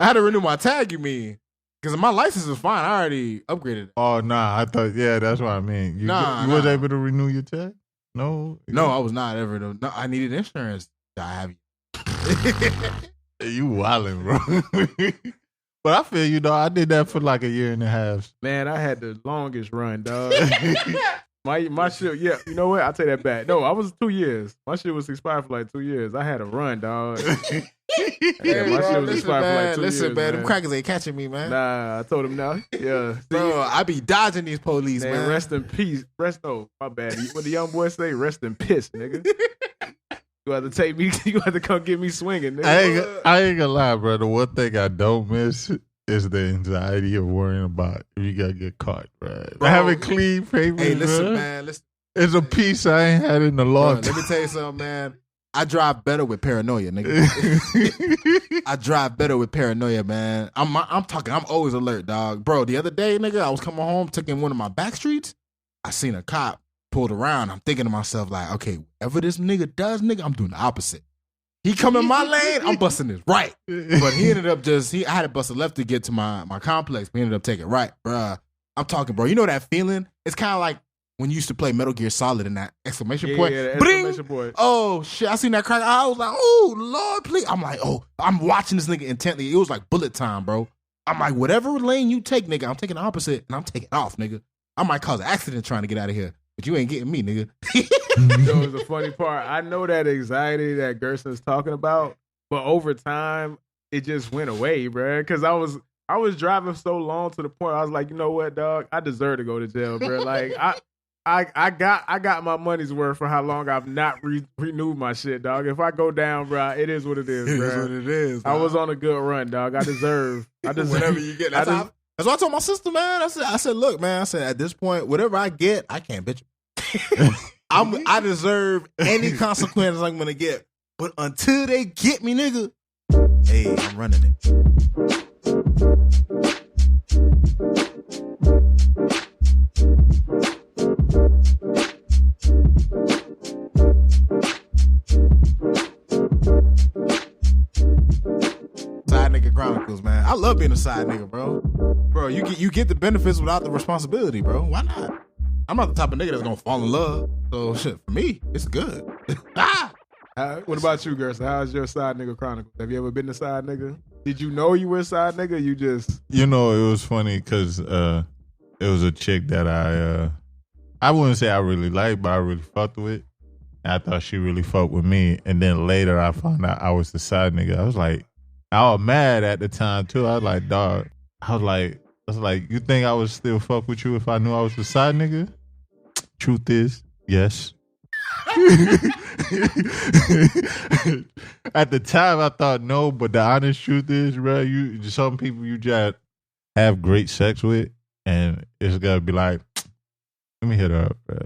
I had to renew my tag, you mean? Because my license is fine. I already upgraded it. Oh, nah. I thought, that's what I mean. You was able to renew your tag? No? No, I was not ever. No, I needed insurance. I have you wildin', bro. But I feel you, dog. I did that for like a year and a half. Man, I had the longest run, dog. My shit, you know what? I'll take that back. No, I was 2 years. My shit was expired for like 2 years. I had a run, dog. My shit was expired for like 2 years. Listen, man, them crackers ain't catching me, man. Nah, I told him now. Yeah. Bro, I be dodging these police, man. Rest in peace. My bad. What the young boy say? Rest in piss, nigga. You have to take me. You have to come get me swinging, nigga. I ain't gonna lie, bro. The one thing I don't miss is the anxiety of worrying about if you gotta get caught, bro. Having clean papers, hey, listen, bro, man. Listen. It's a piece I ain't had in a long time. Let me tell you something, man. I drive better with paranoia, nigga. I drive better with paranoia, man. I'm always alert, dog. Bro, the other day, nigga, I was coming home, taking one of my back streets. I seen a cop pulled around. I'm thinking to myself, like, okay, whatever this nigga does, nigga, I'm doing the opposite. He come in my lane, I'm busting his right. But he ended up I had to bust a left to get to my complex. We ended up taking right, bruh. I'm talking, bro. You know that feeling? It's kind of like when you used to play Metal Gear Solid in that exclamation point. Yeah, exclamation point. Oh, shit. I seen that crack. I was like, oh, Lord, please. I'm like, oh, I'm watching this nigga intently. It was like bullet time, bro. I'm like, whatever lane you take, nigga, I'm taking the opposite, and I'm taking off, nigga. I might cause an accident trying to get out of here, but you ain't getting me, nigga. So the funny part, I know that anxiety that Gerson's talking about, but over time, it just went away, bro. Because I was driving so long to the point I was like, you know what, dog? I deserve to go to jail, bro. Like I got my money's worth for how long I've not renewed my shit, dog. If I go down, bro, it is what it is, bro. It is what it is. I was on a good run, dog. I deserve whatever you get. That's what I told my sister, man. I said, look, man. I said, at this point, whatever I get, I can't bitch. I deserve any consequences I'm gonna get, but until they get me, nigga, hey, I'm running it. Side nigga chronicles, man. I love being a side nigga, bro. Bro, you get the benefits without the responsibility, bro. Why not? I'm not the type of nigga that's gonna fall in love. So shit, for me, it's good. What about you, Gerson? How's your side nigga chronicles? Have you ever been a side nigga? Did you know you were a side nigga? You just... You know, it was funny because it was a chick that I wouldn't say I really liked, but I really fucked with. And I thought she really fucked with me. And then later I found out I was the side nigga. I was mad at the time too. I was like, dog. I was like, you think I would still fuck with you if I knew I was the side nigga? Truth is, yes. At the time, I thought no, but the honest truth is, bro, some people you just have great sex with, and it's gotta be like, let me hit her up, bro.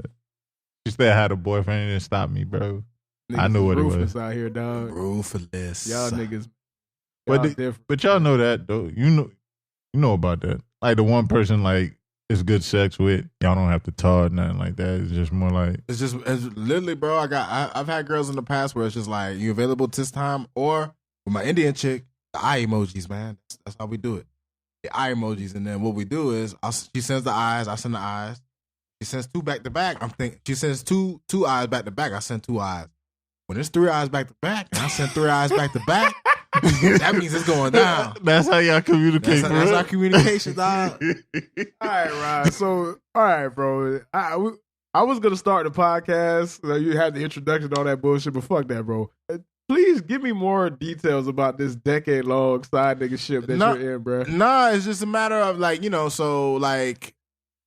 She still had a boyfriend and didn't stop me, bro. Niggas I knew what it was. Ruthless out here, dog. Ruthless. Y'all niggas. But y'all know that though. You know about that. Like the one person like it's good sex with, y'all don't have to talk, nothing like that. It's just more like it's literally, bro. I've had girls in the past where it's just like, you available this time, or with my Indian chick, the eye emojis, man. That's how we do it. The eye emojis, and then what we do is she sends the eyes, I send the eyes. She sends two back to back. She sends two eyes back to back. I send two eyes. When there's three eyes back to back, and I send three eyes back to back, that means it's going down. That's how y'all communicate, bro. That's our communication, dog. All right, Rod. So, all right, bro. I was going to start the podcast. You had the introduction and all that bullshit, but fuck that, bro. Please give me more details about this decade-long side nigga ship that you're in, bro. Nah, it's just a matter of like, so like,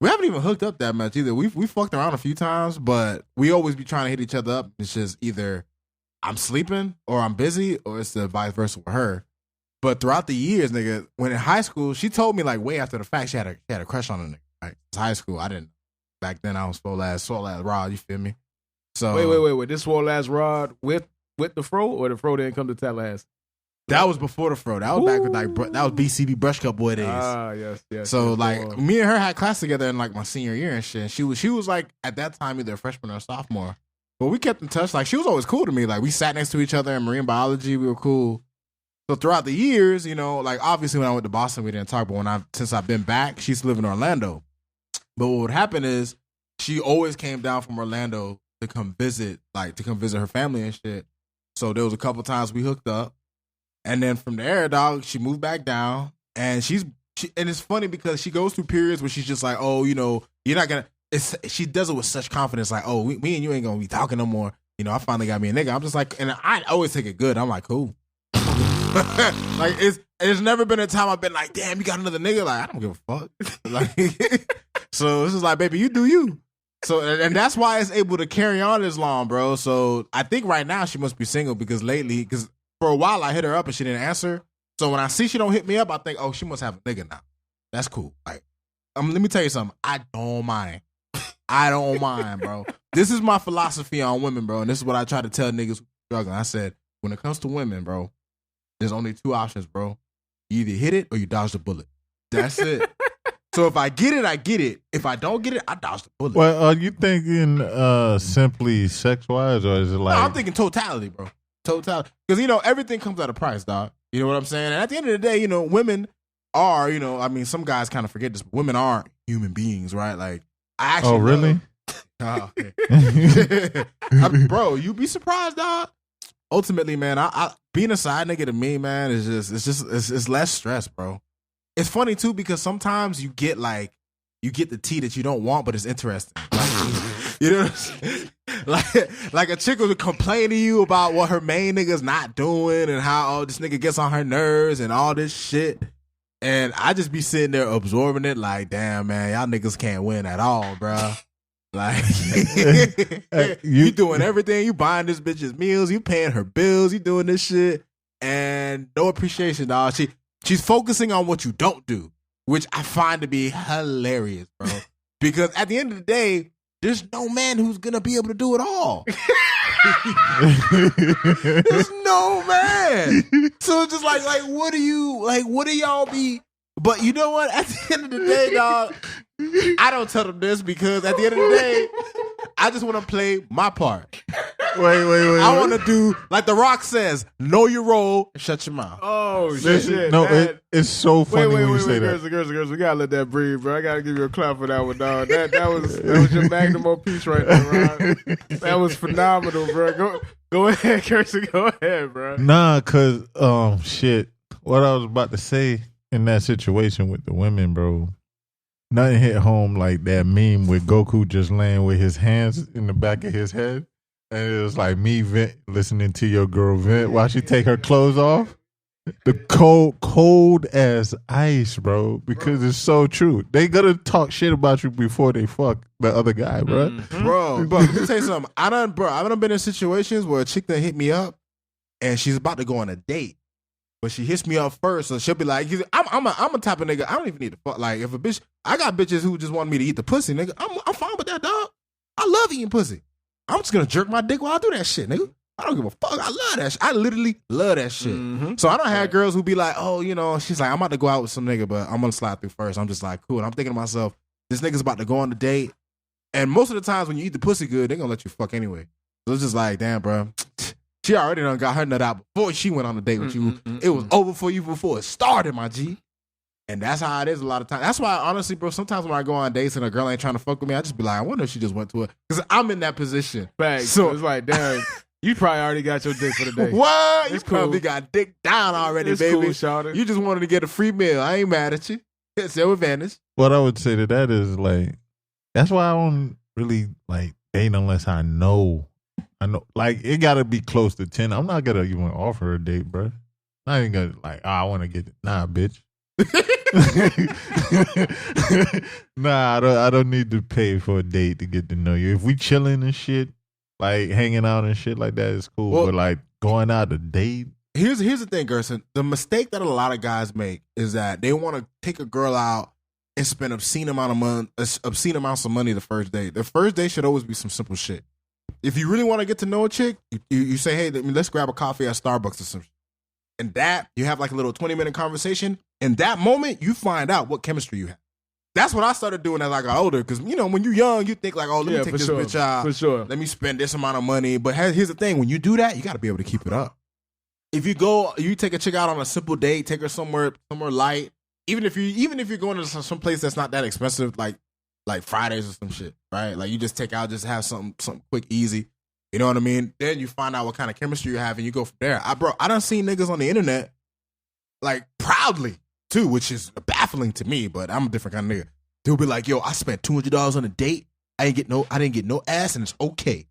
we haven't even hooked up that much either. We fucked around a few times, but we always be trying to hit each other up. It's just either I'm sleeping or I'm busy, or it's the vice versa with her. But throughout the years, nigga, when in high school, she told me like way after the fact she had a crush on a nigga. Right? It's high school. I didn't. Back then I was swole ass Rod. You feel me? So wait. This swole ass Rod with the fro, or the fro didn't come to Tallahassee? That was before the fro. That was back with like that was BCB Brush Cup boy days. Ah, yes. So like me and her had class together in like my senior year and shit. And she was like at that time either a freshman or a sophomore. But we kept in touch. Like she was always cool to me. Like we sat next to each other in marine biology. We were cool. So throughout the years, like obviously when I went to Boston, we didn't talk, but since I've been back, she's living in Orlando. But what would happen is she always came down from Orlando to come visit her family and shit. So there was a couple times we hooked up. And then from there, dog, she moved back down. And and it's funny because she goes through periods where she's just like, oh, you're not gonna. She does it with such confidence, like, oh, me and you ain't gonna be talking no more. I finally got me a nigga. I'm just like, and I always take it good. I'm like, cool. Like it's never been a time I've been like, damn, you got another nigga. Like I don't give a fuck. Like, so this is like, baby, you do you. So and that's why it's able to carry on this long, bro. So I think right now she must be single because for a while I hit her up and she didn't answer. So when I see she don't hit me up, I think, oh, she must have a nigga now. That's cool. Like, let me tell you something. I don't mind. Bro. This is my philosophy on women, bro. And this is what I try to tell niggas who struggling. I said, when it comes to women, bro, there's only two options, bro. You either hit it or you dodge the bullet. That's it. So if I get it, I get it. If I don't get it, I dodge the bullet. Well, are you thinking simply sex-wise, or is it like... No, I'm thinking totality, bro. Totality. Because, everything comes at a price, dog. You know what I'm saying? And at the end of the day, women are, some guys kind of forget this, but women are human beings, right? Like, I actually... Oh, really? Oh, okay. Bro, you'd be surprised, dog. Ultimately, man, I being a side nigga to me, man, it's less stress, bro. It's funny too because sometimes you get the tea that you don't want, but it's interesting. Like, you know what I'm saying? Like a chick will complain to you about what her main nigga's not doing and how this nigga gets on her nerves and all this shit. And I just be sitting there absorbing it like, damn, man, y'all niggas can't win at all, bro. Like, you doing everything. You buying this bitch's meals. You paying her bills. You doing this shit. And no appreciation, dog. She's focusing on what you don't do, which I find to be hilarious, bro. Because at the end of the day, there's no man who's going to be able to do it all. There's no man. So it's just like, what do y'all be? But you know what? At the end of the day, dog, I don't tell them this because at the end of the day, I just want to play my part. Wait. I want to do like The Rock says, know your role and shut your mouth. Oh, shit. No, it's so funny when you say that. Girls, we gotta let that breathe, bro. I gotta give you a clap for that one, dog. That was your magnum opus right there, Ron. That was phenomenal, bro. Go ahead, Kirsten. Go ahead, bro. Nah, cause shit. What I was about to say in that situation with the women, bro. Nothing hit home like that meme with Goku just laying with his hands in the back of his head. And it was like me listening to your girl vent while she take her clothes off. The cold as ice, bro, because it's so true. They gonna talk shit about you before they fuck the other guy, bro. Bro, let me tell you something. I done been in situations where a chick that hit me up and she's about to go on a date. But she hits me up first, so she'll be like, I'm a type of nigga, I don't even need to fuck. Like, if a bitch, I got bitches who just want me to eat the pussy, nigga. I'm fine with that, dog. I love eating pussy. I'm just gonna jerk my dick while I do that shit, nigga. I don't give a fuck. I love that shit. I literally love that shit. Mm-hmm. So I don't have girls who be like, oh, she's like, I'm about to go out with some nigga, but I'm gonna slide through first. I'm just like, cool. And I'm thinking to myself, this nigga's about to go on the date. And most of the times when you eat the pussy good, they gonna let you fuck anyway. So it's just like, damn, bro. She already done got her nut out before she went on a date with you. It was over for you before it started, my G. And that's how it is a lot of times. That's why, honestly, bro, sometimes when I go on dates and a girl ain't trying to fuck with me, I just be like, I wonder if she just went to it. Because I'm in that position. Facts. So it's like, damn, you probably already got your dick for the day. What? You probably got dick down already, it's baby. Cool, shawty. You just wanted to get a free meal. I ain't mad at you. It's your advantage. What I would say to that is, like, that's why I don't really, like, date unless I know. Like, it got to be close to 10. I'm not going to even offer a date, bro. Not even going to, like, I want to get it. Nah, bitch. Nah, I don't need to pay for a date to get to know you. If we chilling and shit, like hanging out and shit like that is cool. Well, but like going out to date. Here's the thing, Gerson. The mistake that a lot of guys make is that they want to take a girl out and spend obscene amounts of money the first date. The first date should always be some simple shit. If you really want to get to know a chick, you say, hey, let's grab a coffee at Starbucks or something. And that, you have like a little 20-minute conversation. In that moment, you find out what chemistry you have. That's what I started doing as I got older. Because, when you're young, you think like, oh, let me take this bitch out. For sure. Let me spend this amount of money. But here's the thing. When you do that, you got to be able to keep it up. if you take a chick out on a simple date, take her somewhere light. Even if you're going to some place that's not that expensive, like Fridays or some shit, right? Like you just take out, just have something quick, easy. You know what I mean? Then you find out what kind of chemistry you have, and you go from there. I done seen niggas on the internet like proudly too, which is baffling to me. But I'm a different kind of nigga. They'll be like, "Yo, I spent $200 on a date. I didn't get no ass, and it's okay."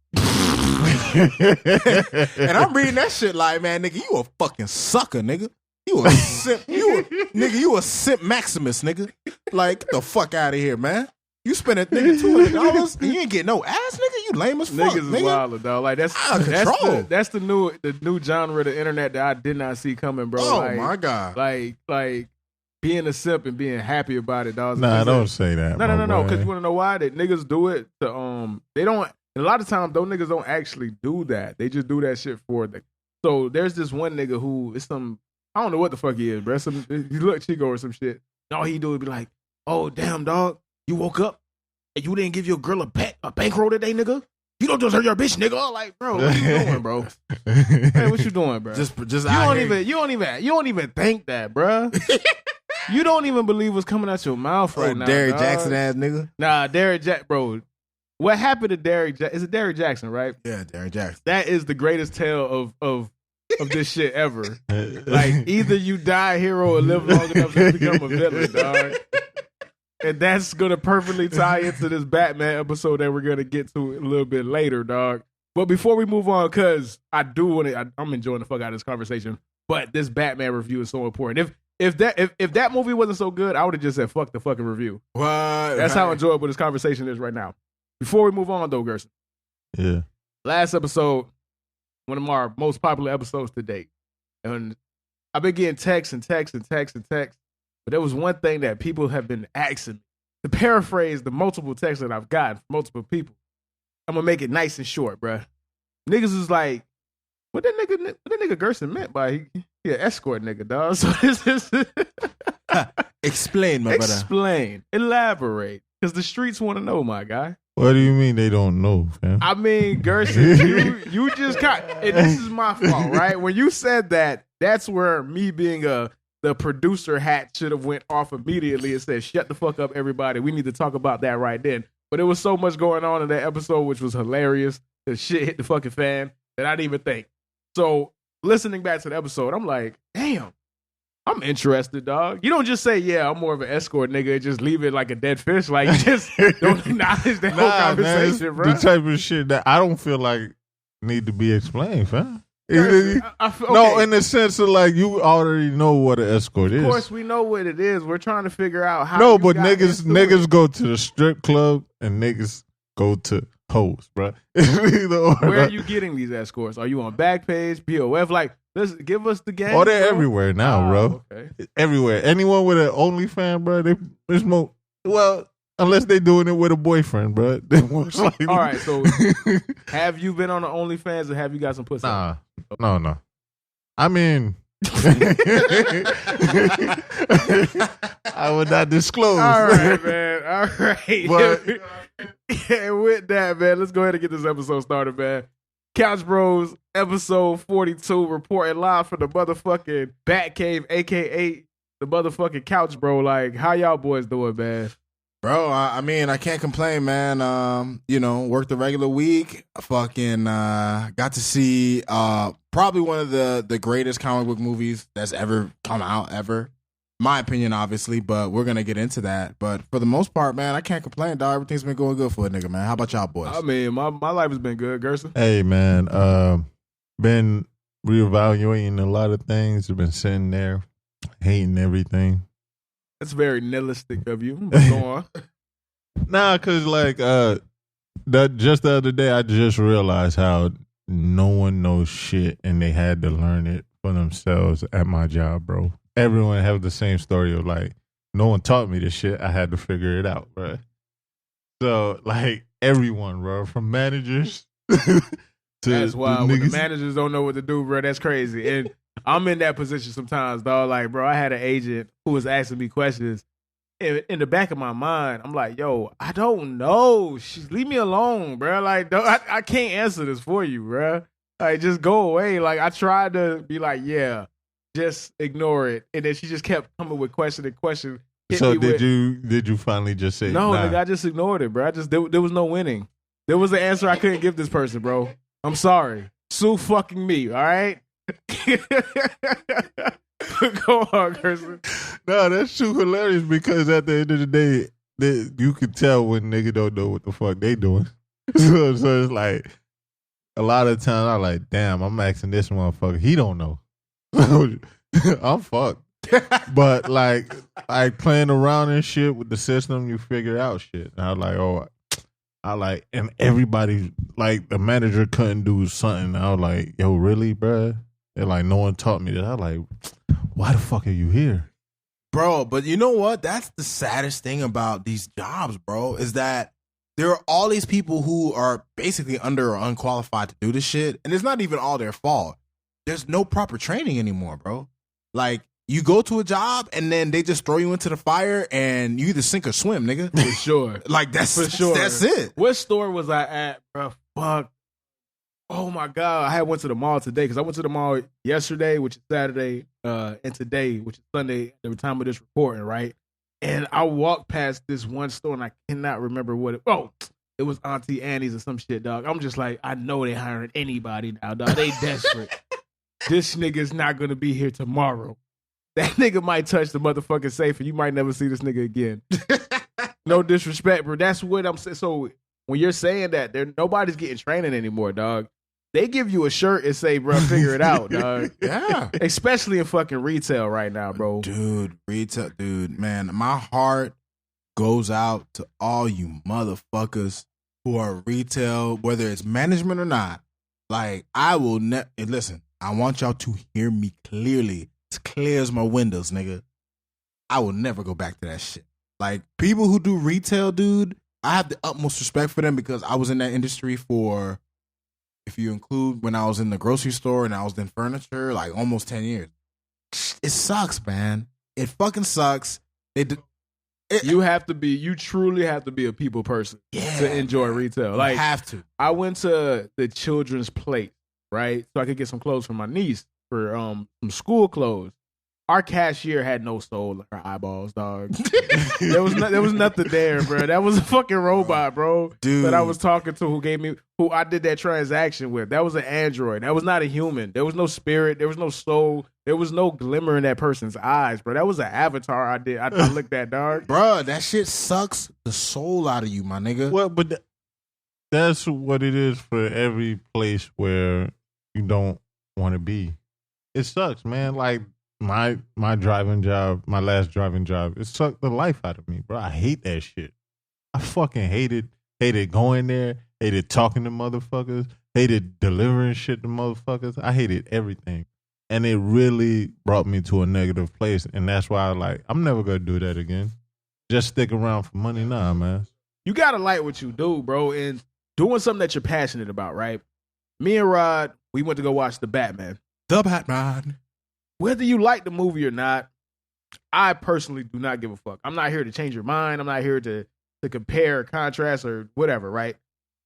And I'm reading that shit like, man, nigga, you a fucking sucker, nigga. You a simp. You a simp Maximus, nigga. Like, get the fuck out of here, man. You spent a nigga $200 and you ain't get no ass, nigga. You lame as fuck, Niggas nigga. is wild, dog. Like that's the new genre of the internet that I did not see coming, bro. Oh like, my god. Like being a simp and being happy about it, dog. Nah, don't say that. No. Because you want to know why? That niggas do it to they don't. A lot of times, those niggas don't actually do that. They just do that shit for them. So there's this one nigga who is some. I don't know what the fuck he is, bro. He look Chico or some shit. And all he do is be like, "Oh damn, dog, you woke up and you didn't give your girl a bankroll today, nigga. You don't just hurt your bitch, nigga." Like, bro, what you doing, bro? Hey, what you doing, bro? Just you don't even think that, bro. You don't even believe what's coming out your mouth right now. Derrick dog. Jackson ass nigga. Nah, Derrick Jackson, bro. What happened to Derrick Jackson? Is it Derrick Jackson, right? Yeah, Derrick Jackson. That is the greatest tale of this shit ever. Like, either you die a hero or live long enough to become a villain, dog. And that's gonna perfectly tie into this Batman episode that we're gonna get to a little bit later, dog. But before we move on, cause I'm enjoying the fuck out of this conversation. But this Batman review is so important. If that movie wasn't so good, I would have just said fuck the fucking review. What? That's how enjoyable this conversation is right now. Before we move on, though, Gerson. Yeah. Last episode, one of our most popular episodes to date. And I've been getting texts. But there was one thing that people have been asking me. To paraphrase the multiple texts that I've gotten from multiple people, I'm going to make it nice and short, bruh. Niggas is like, what that nigga Gerson meant by he an escort nigga, dog. So this is... Explain, my brother. Explain. Elaborate. Because the streets want to know, my guy. What do you mean they don't know, fam? I mean, Gerson, you just and this is my fault, right? When you said that, that's where me being the producer hat should have went off immediately and said, "Shut the fuck up, everybody. We need to talk about that right then." But there was so much going on in that episode, which was hilarious. The shit hit the fucking fan that I didn't even think. So listening back to the episode, I'm like, damn. I'm interested, dog. You don't just say, "Yeah, I'm more of an escort nigga," and just leave it like a dead fish. Like, you just don't acknowledge that whole conversation, man, bro. the type of shit that I don't feel like need to be explained, fam. Okay. No, in the sense of like you already know what an escort is. Of course, we know what it is. We're trying to figure out how. No, but niggas go to the strip club and niggas go to hoes, bro. Where are you getting these escorts? Are you on Backpage, POF? Like, give us the game. Oh, they're everywhere now, bro. Okay. Everywhere. Anyone with an OnlyFans, bro, there's more. Well, unless they doing it with a boyfriend, bro. All right, so have you been on the OnlyFans or have you got some pussy? Nah, no. I mean, I would not disclose. All right, man. All right. But yeah, with that, man, let's go ahead and get this episode started, man. Couch Bros, episode 42, reporting live from the motherfucking Bat Cave, a.k.a. the motherfucking Couch Bro. Like, how y'all boys doing, man? Bro, I mean, I can't complain, man. Worked the regular week. I fucking got to see probably one of the greatest comic book movies that's ever come out, ever. My opinion, obviously, but we're going to get into that. But for the most part, man, I can't complain, dog. Everything's been going good for a nigga, man. How about y'all boys? I mean, my life has been good, Gerson. Hey, man, been reevaluating a lot of things. I've been sitting there hating everything. That's very nihilistic of you. But go on. Nah, because like just the other day, I just realized how no one knows shit and they had to learn it for themselves at my job, bro. Everyone have the same story of like, no one taught me this shit. I had to figure it out, bro. So like everyone, bro, from managers to that's wild. When the niggas. managers don't know what to do, bro, that's crazy. And I'm in that position sometimes, dog. Like, bro, I had an agent who was asking me questions. In the back of my mind, I'm like, yo, I don't know. Leave me alone, bro. Like, I can't answer this for you, bro. Like, just go away. Like, I tried to be like, yeah, just ignore it. And then she just kept coming with question and question. So did you finally just say no? nah? Nigga, I just ignored it, bro. There was no winning. There was an answer I couldn't give this person, bro. I'm sorry. Sue fucking me, all right? Go on, Kirsten. No, that's too hilarious because at the end of the day, you can tell when nigga don't know what the fuck they doing. So it's like a lot of times I'm like, damn, I'm asking this motherfucker. He don't know. So I'm fucked. But like playing around and shit with the system, you figure out shit. And I was like, and everybody, like the manager couldn't do something. I was like, yo, really, bruh? And like, no one taught me that. I was like, why the fuck are you here? Bro, but you know what? That's the saddest thing about these jobs, bro, is that there are all these people who are basically under or unqualified to do this shit. And it's not even all their fault. There's no proper training anymore, bro. Like, you go to a job and then they just throw you into the fire and you either sink or swim, nigga. For sure. Like, that's it. What store was I at, bro? Fuck. Oh my God. I went to the mall today because I went to the mall yesterday, which is Saturday, and today, which is Sunday, at the time of this recording, right? And I walked past this one store and I cannot remember what it was Auntie Annie's or some shit, dog. I'm just like, I know they hiring anybody now, dog. They desperate. This nigga's not going to be here tomorrow. That nigga might touch the motherfucking safe and you might never see this nigga again. No disrespect, bro. That's what I'm saying. So when you're saying that, nobody's getting training anymore, dog. They give you a shirt and say, bro, figure it out, dog. Yeah. Especially in fucking retail right now, bro. Dude, man, my heart goes out to all you motherfuckers who are retail, whether it's management or not. Like, I will listen, I want y'all to hear me clearly. As clear as my windows, nigga. I will never go back to that shit. Like, people who do retail, dude, I have the utmost respect for them because I was in that industry for, if you include when I was in the grocery store and I was in furniture, like almost 10 years. It sucks, man. It fucking sucks. You truly have to be a people person to enjoy retail. Like, you have to. I went to the children's place, right? So I could get some clothes for my niece for some school clothes. Our cashier had no soul in her eyeballs, dog. there was nothing there, bro. That was a fucking robot, bro. Dude. That I was talking to who I did that transaction with. That was an android. That was not a human. There was no spirit. There was no soul. There was no glimmer in that person's eyes, bro. That was an avatar I looked at, dog. Bro, that shit sucks the soul out of you, my nigga. Well, but that's what it is for every place where you don't want to be. It sucks, man. Like, my driving job, my last driving job, it sucked the life out of me, bro. I hate that shit. I fucking hated going there, hated talking to motherfuckers, hated delivering shit to motherfuckers. I hated everything. And it really brought me to a negative place. And that's why I'm never going to do that again. Just stick around for money. Nah, man. You got to like what you do, bro. And doing something that you're passionate about, right? Me and Rod, we went to go watch The Batman. The Batman. Whether you like the movie or not, I personally do not give a fuck. I'm not here to change your mind. I'm not here to compare, contrast, or whatever, right?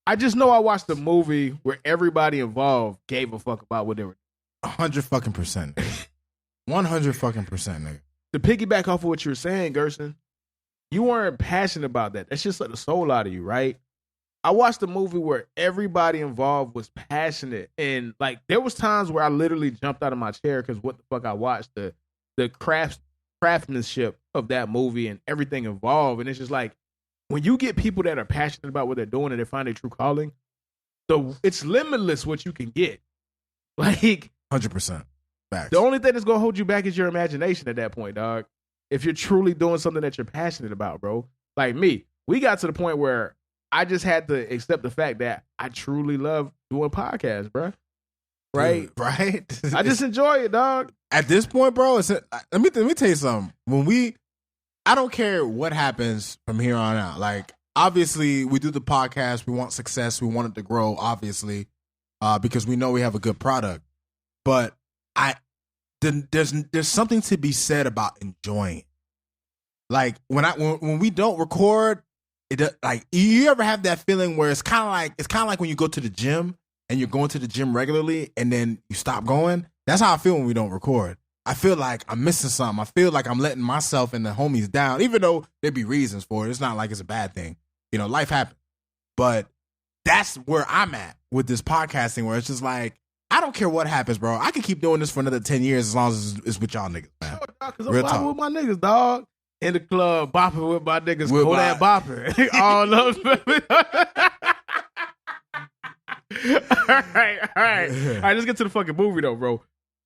I just know I watched a movie where everybody involved gave a fuck about what they were. 100 fucking percent. 100 fucking percent, nigga. To piggyback off of what you were saying, Gerson, you weren't passionate about that. That's just like the soul out of you, right? I watched a movie where everybody involved was passionate, and like there was times where I literally jumped out of my chair because what the fuck I watched the craftsmanship of that movie and everything involved, and it's just like when you get people that are passionate about what they're doing and they find their true calling, it's limitless what you can get. Like 100%. Facts. The only thing that's gonna hold you back is your imagination at that point, dog. If you're truly doing something that you're passionate about, bro. Like me, we got to the point where I just had to accept the fact that I truly love doing podcasts, bro. Right? Dude, right? I just enjoy it, dog. At this point, bro, let me tell you something. I don't care what happens from here on out. Like, obviously, we do the podcast. We want success. We want it to grow, obviously, because we know we have a good product. But there's something to be said about enjoying it. Like, when we don't record, like, you ever have that feeling where it's kind of like when you go to the gym and you're going to the gym regularly and then you stop going, that's how I feel when we don't record. I feel like I'm missing something. I feel like I'm letting myself and the homies down, even though there be reasons for it. It's not like it's a bad thing. You know, life happens. But that's where I'm at with this podcasting, where it's just like, I don't care what happens, bro. I can keep doing this for another 10 years as long as it's with y'all niggas, man. Because I'm bopping with my niggas, dog. In the club, bopping with my niggas. With that bopping. All up. All right, let's get to the fucking movie, though, bro.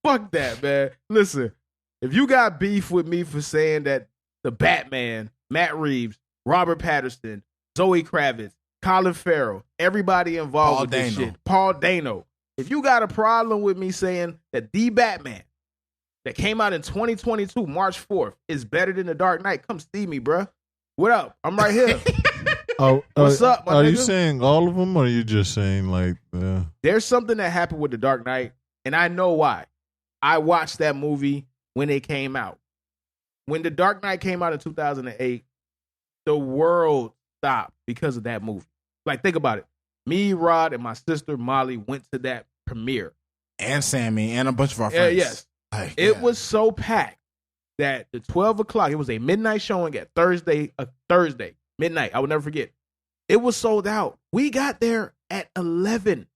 Fuck that, man. Listen, if you got beef with me for saying that the Batman, Matt Reeves, Robert Pattinson, Zoe Kravitz, Colin Farrell, everybody involved with this shit, Paul Dano, if you got a problem with me saying that the Batman that came out in 2022, March 4th, is better than The Dark Knight, come see me, bruh. What up? I'm right here. What's up, my nigga? Are you saying all of them, or are you just saying like... There's something that happened with The Dark Knight, and I know why. I watched that movie when it came out. When The Dark Knight came out in 2008, the world stopped because of that movie. Like, think about it. Me, Rod, and my sister Molly went to that premiere. And Sammy, and a bunch of our friends. Yes. It was so packed that the 12 o'clock, it was a midnight showing at Thursday, midnight. I will never forget. It was sold out. We got there at 11.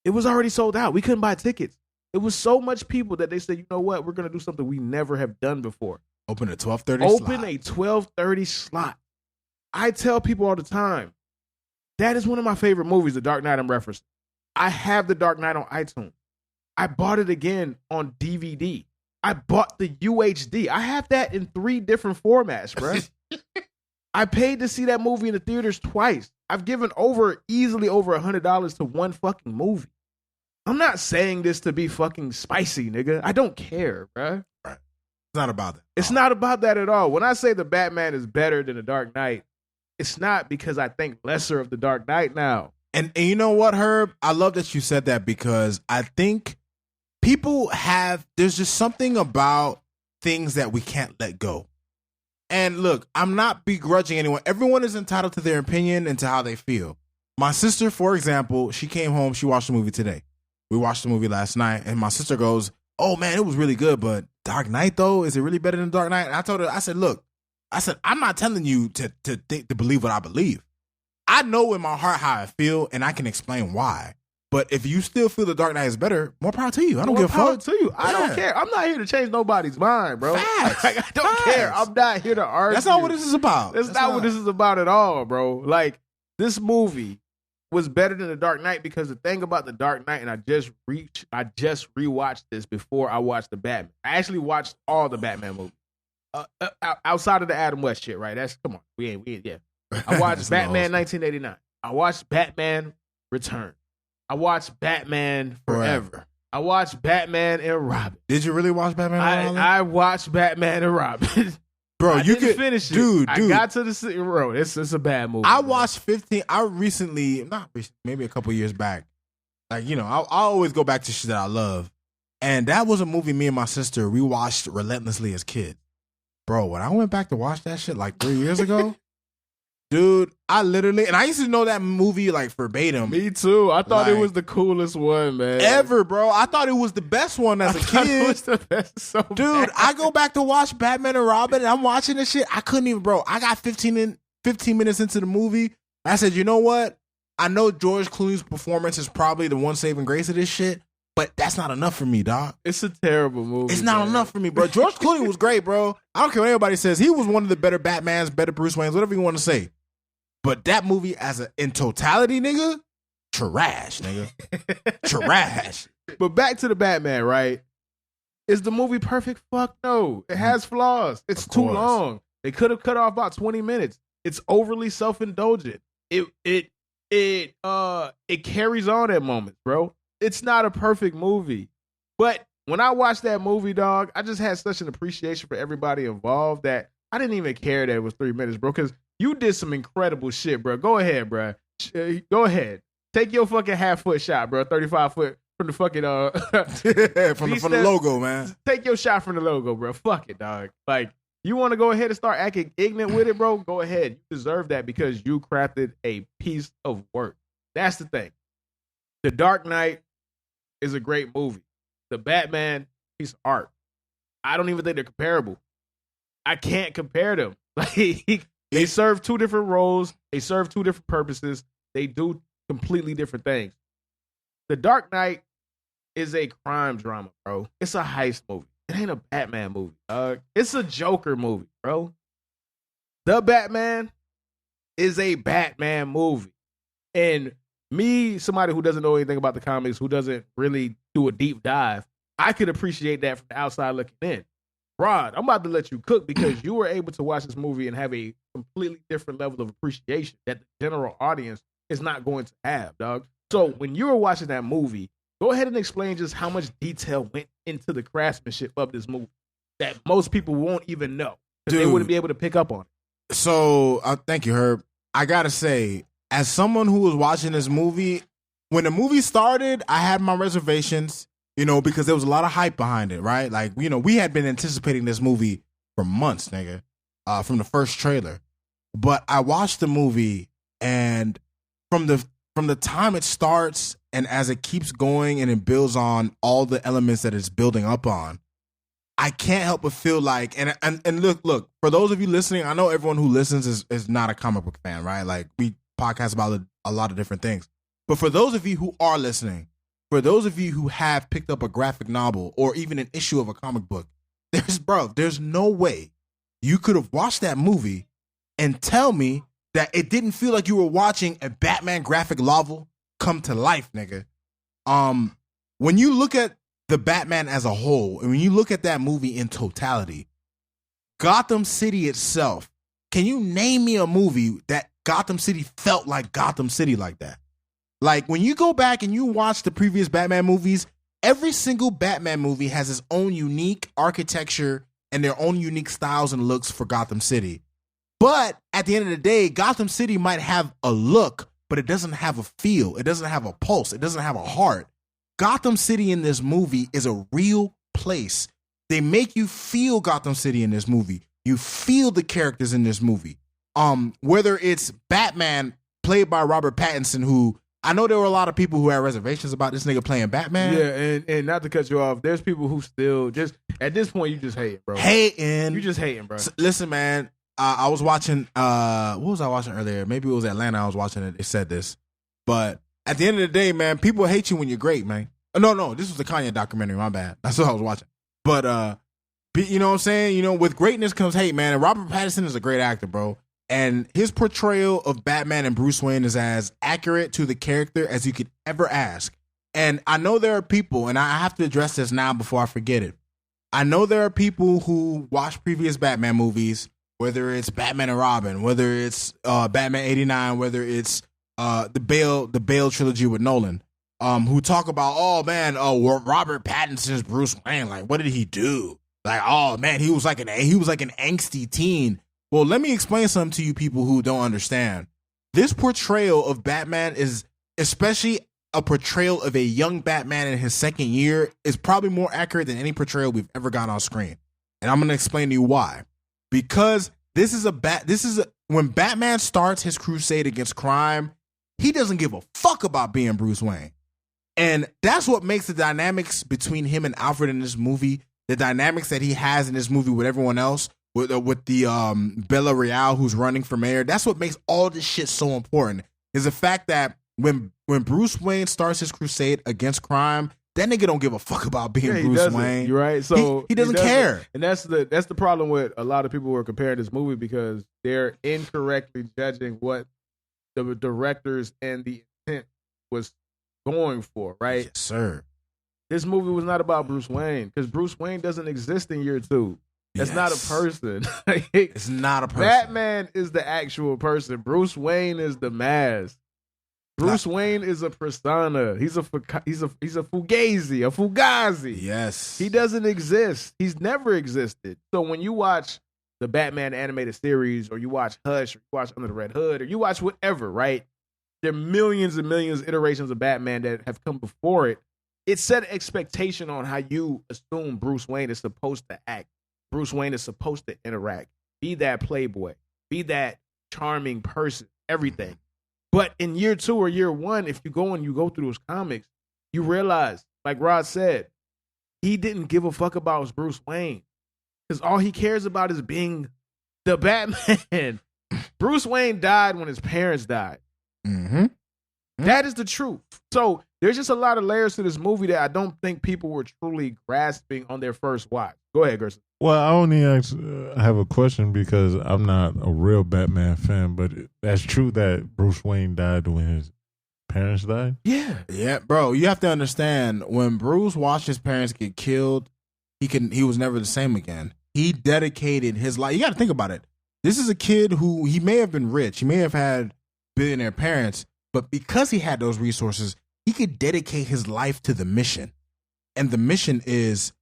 It was already sold out. We couldn't buy tickets. It was so much people that they said, you know what? We're going to do something we never have done before. Open a 12:30 slot. Open a 12:30 slot. I tell people all the time, that is one of my favorite movies, The Dark Knight I'm referencing. I have The Dark Knight on iTunes. I bought it again on DVD. I bought the UHD. I have that in 3 different formats, bro. I paid to see that movie in the theaters twice. I've given easily over $100 to one fucking movie. I'm not saying this to be fucking spicy, nigga. I don't care, bro. Right. It's not about that. It's not about that at all. When I say the Batman is better than The Dark Knight, it's not because I think lesser of The Dark Knight now. And you know what, Herb? I love that you said that, because I think there's just something about things that we can't let go. And look, I'm not begrudging anyone. Everyone is entitled to their opinion and to how they feel. My sister, for example, she came home, she watched the movie today. We watched the movie last night, and my sister goes, oh man, it was really good, but Dark Knight though, is it really better than Dark Knight? And I told her, I said, look, I'm not telling you to believe what I believe. I know in my heart how I feel, and I can explain why. But if you still feel The Dark Knight is better, more power to you. I don't give a fuck. To you. I don't care. I'm not here to change nobody's mind, bro. Facts. Like, I don't care. I'm not here to argue. That's not what this is about. That's not what this is about at all, bro. Like, this movie was better than The Dark Knight because the thing about The Dark Knight, and I just rewatched this before I watched the Batman. I actually watched all the Batman movies. Outside of the Adam West shit, right? Come on. We ain't, yeah. I watched Batman 1989. I watched Batman Return. I watched Batman Forever. I watched Batman and Robin. Did you really watch Batman and Robin? I watched Batman and Robin. Bro, you could finish it. Dude. I got to the bro. It's a bad movie. I watched 15. Maybe a couple years back. Like, you know, I always go back to shit that I love. And that was a movie me and my sister rewatched relentlessly as kids. Bro, when I went back to watch that shit like 3 years ago, dude, I used to know that movie like verbatim. Me too. I thought it was the coolest one, man. Ever, bro. I thought it was the best one as a kid. It was the best. Dude, I go back to watch Batman and Robin, and I'm watching this shit. I couldn't even, bro. I got 15 minutes into the movie. I said, you know what? I know George Clooney's performance is probably the one saving grace of this shit, but that's not enough for me, dog. It's a terrible movie. It's not enough for me, bro. George Clooney was great, bro. I don't care what anybody says. He was one of the better Batmans, better Bruce Waynes, whatever you want to say. But that movie in totality, nigga, trash, nigga. Trash. But back to the Batman, right? Is the movie perfect? Fuck no. It has flaws. It's too long. They could have cut off about 20 minutes. It's overly self-indulgent. It carries on at moments, bro. It's not a perfect movie. But when I watched that movie, dog, I just had such an appreciation for everybody involved that I didn't even care that it was 3 minutes, bro, because you did some incredible shit, bro. Go ahead, bro. Go ahead. Take your fucking half-foot shot, bro. 35-foot from the fucking... from the logo, man. Take your shot from the logo, bro. Fuck it, dog. Like, you want to go ahead and start acting ignorant with it, bro? Go ahead. You deserve that because you crafted a piece of work. That's the thing. The Dark Knight is a great movie. The Batman, piece of art. I don't even think they're comparable. I can't compare them. Like, they serve two different roles. They serve two different purposes. They do completely different things. The Dark Knight is a crime drama, bro. It's a heist movie. It ain't a Batman movie, dog. It's a Joker movie, bro. The Batman is a Batman movie. And me, somebody who doesn't know anything about the comics, who doesn't really do a deep dive, I could appreciate that from the outside looking in. Rod, I'm about to let you cook because you were able to watch this movie and have a completely different level of appreciation that the general audience is not going to have, dog. So when you were watching that movie, go ahead and explain just how much detail went into the craftsmanship of this movie that most people won't even know because they wouldn't be able to pick up on it. So thank you, Herb. I gotta say, as someone who was watching this movie, when the movie started, I had my reservations, because there was a lot of hype behind it, right? Like, we had been anticipating this movie for months, nigga, from the first trailer. But I watched the movie, and from the time it starts and as it keeps going and it builds on all the elements that it's building up on, I can't help but feel like, and look, for those of you listening, I know everyone who listens is not a comic book fan, right? Like, we podcast about a lot of different things. But for those of you who are listening, for those of you who have picked up a graphic novel or even an issue of a comic book, there's no way you could have watched that movie and tell me that it didn't feel like you were watching a Batman graphic novel come to life, nigga. When you look at the Batman as a whole, and when you look at that movie in totality, Gotham City itself, can you name me a movie that Gotham City felt like Gotham City like that? Like, when you go back and you watch the previous Batman movies, every single Batman movie has its own unique architecture and their own unique styles and looks for Gotham City. But at the end of the day, Gotham City might have a look, but it doesn't have a feel. It doesn't have a pulse. It doesn't have a heart. Gotham City in this movie is a real place. They make you feel Gotham City in this movie. You feel the characters in this movie. Whether it's Batman played by Robert Pattinson, who I know there were a lot of people who had reservations about this nigga playing Batman. Yeah, and not to cut you off, there's people who still just, at this point, you just hate, bro. Hating. You just hating, bro. Listen, man, I was watching, what was I watching earlier? Maybe it was Atlanta I was watching it. It said this. But at the end of the day, man, people hate you when you're great, man. No, this was the Kanye documentary, my bad. That's what I was watching. But, you know what I'm saying? With greatness comes hate, man. And Robert Pattinson is a great actor, bro. And his portrayal of Batman and Bruce Wayne is as accurate to the character as you could ever ask. And I know there are people, and I have to address this now before I forget it. I know there are people who watch previous Batman movies, whether it's Batman and Robin, whether it's Batman 89, whether it's the Bale trilogy with Nolan, who talk about, Robert Pattinson's Bruce Wayne, like, what did he do? Like, oh man, he was like an angsty teen. Well, let me explain something to you people who don't understand. This portrayal of Batman is, especially a portrayal of a young Batman in his second year, is probably more accurate than any portrayal we've ever got on screen. And I'm going to explain to you why. Because when Batman starts his crusade against crime, he doesn't give a fuck about being Bruce Wayne. And that's what makes the dynamics between him and Alfred in this movie, the dynamics that he has in this movie with everyone else, with the Bella Real who's running for mayor. That's what makes all this shit so important, is the fact that when Bruce Wayne starts his crusade against crime, that nigga don't give a fuck about being Bruce Wayne. You're right. So he doesn't care. And that's the problem with a lot of people who are comparing this movie, because they're incorrectly judging what the directors and the intent was going for, right? Yes, sir. This movie was not about Bruce Wayne, because Bruce Wayne doesn't exist in year 2. That's not a person. It's not a person. Batman is the actual person. Bruce Wayne is the mask. Bruce Wayne is a persona. He's a fugazi, a fugazi. Yes. He doesn't exist. He's never existed. So when you watch the Batman animated series, or you watch Hush, or you watch Under the Red Hood, or you watch whatever, right? There are millions and millions of iterations of Batman that have come before it. It set expectation on how you assume Bruce Wayne is supposed to act. Bruce Wayne is supposed to interact, be that playboy, be that charming person, everything. But in year 2 or year 1, if you go through those comics, you realize, like Rod said, he didn't give a fuck about Bruce Wayne. Because all he cares about is being the Batman. Bruce Wayne died when his parents died. Mm-hmm. That is the truth. So there's just a lot of layers to this movie that I don't think people were truly grasping on their first watch. Go ahead, Gerson. Well, I only have a question because I'm not a real Batman fan, but that's true that Bruce Wayne died when his parents died? Yeah, bro. You have to understand, when Bruce watched his parents get killed, he was never the same again. He dedicated his life. You got to think about it. This is a kid who, he may have been rich, he may have had billionaire parents, but because he had those resources, he could dedicate his life to the mission. And the mission is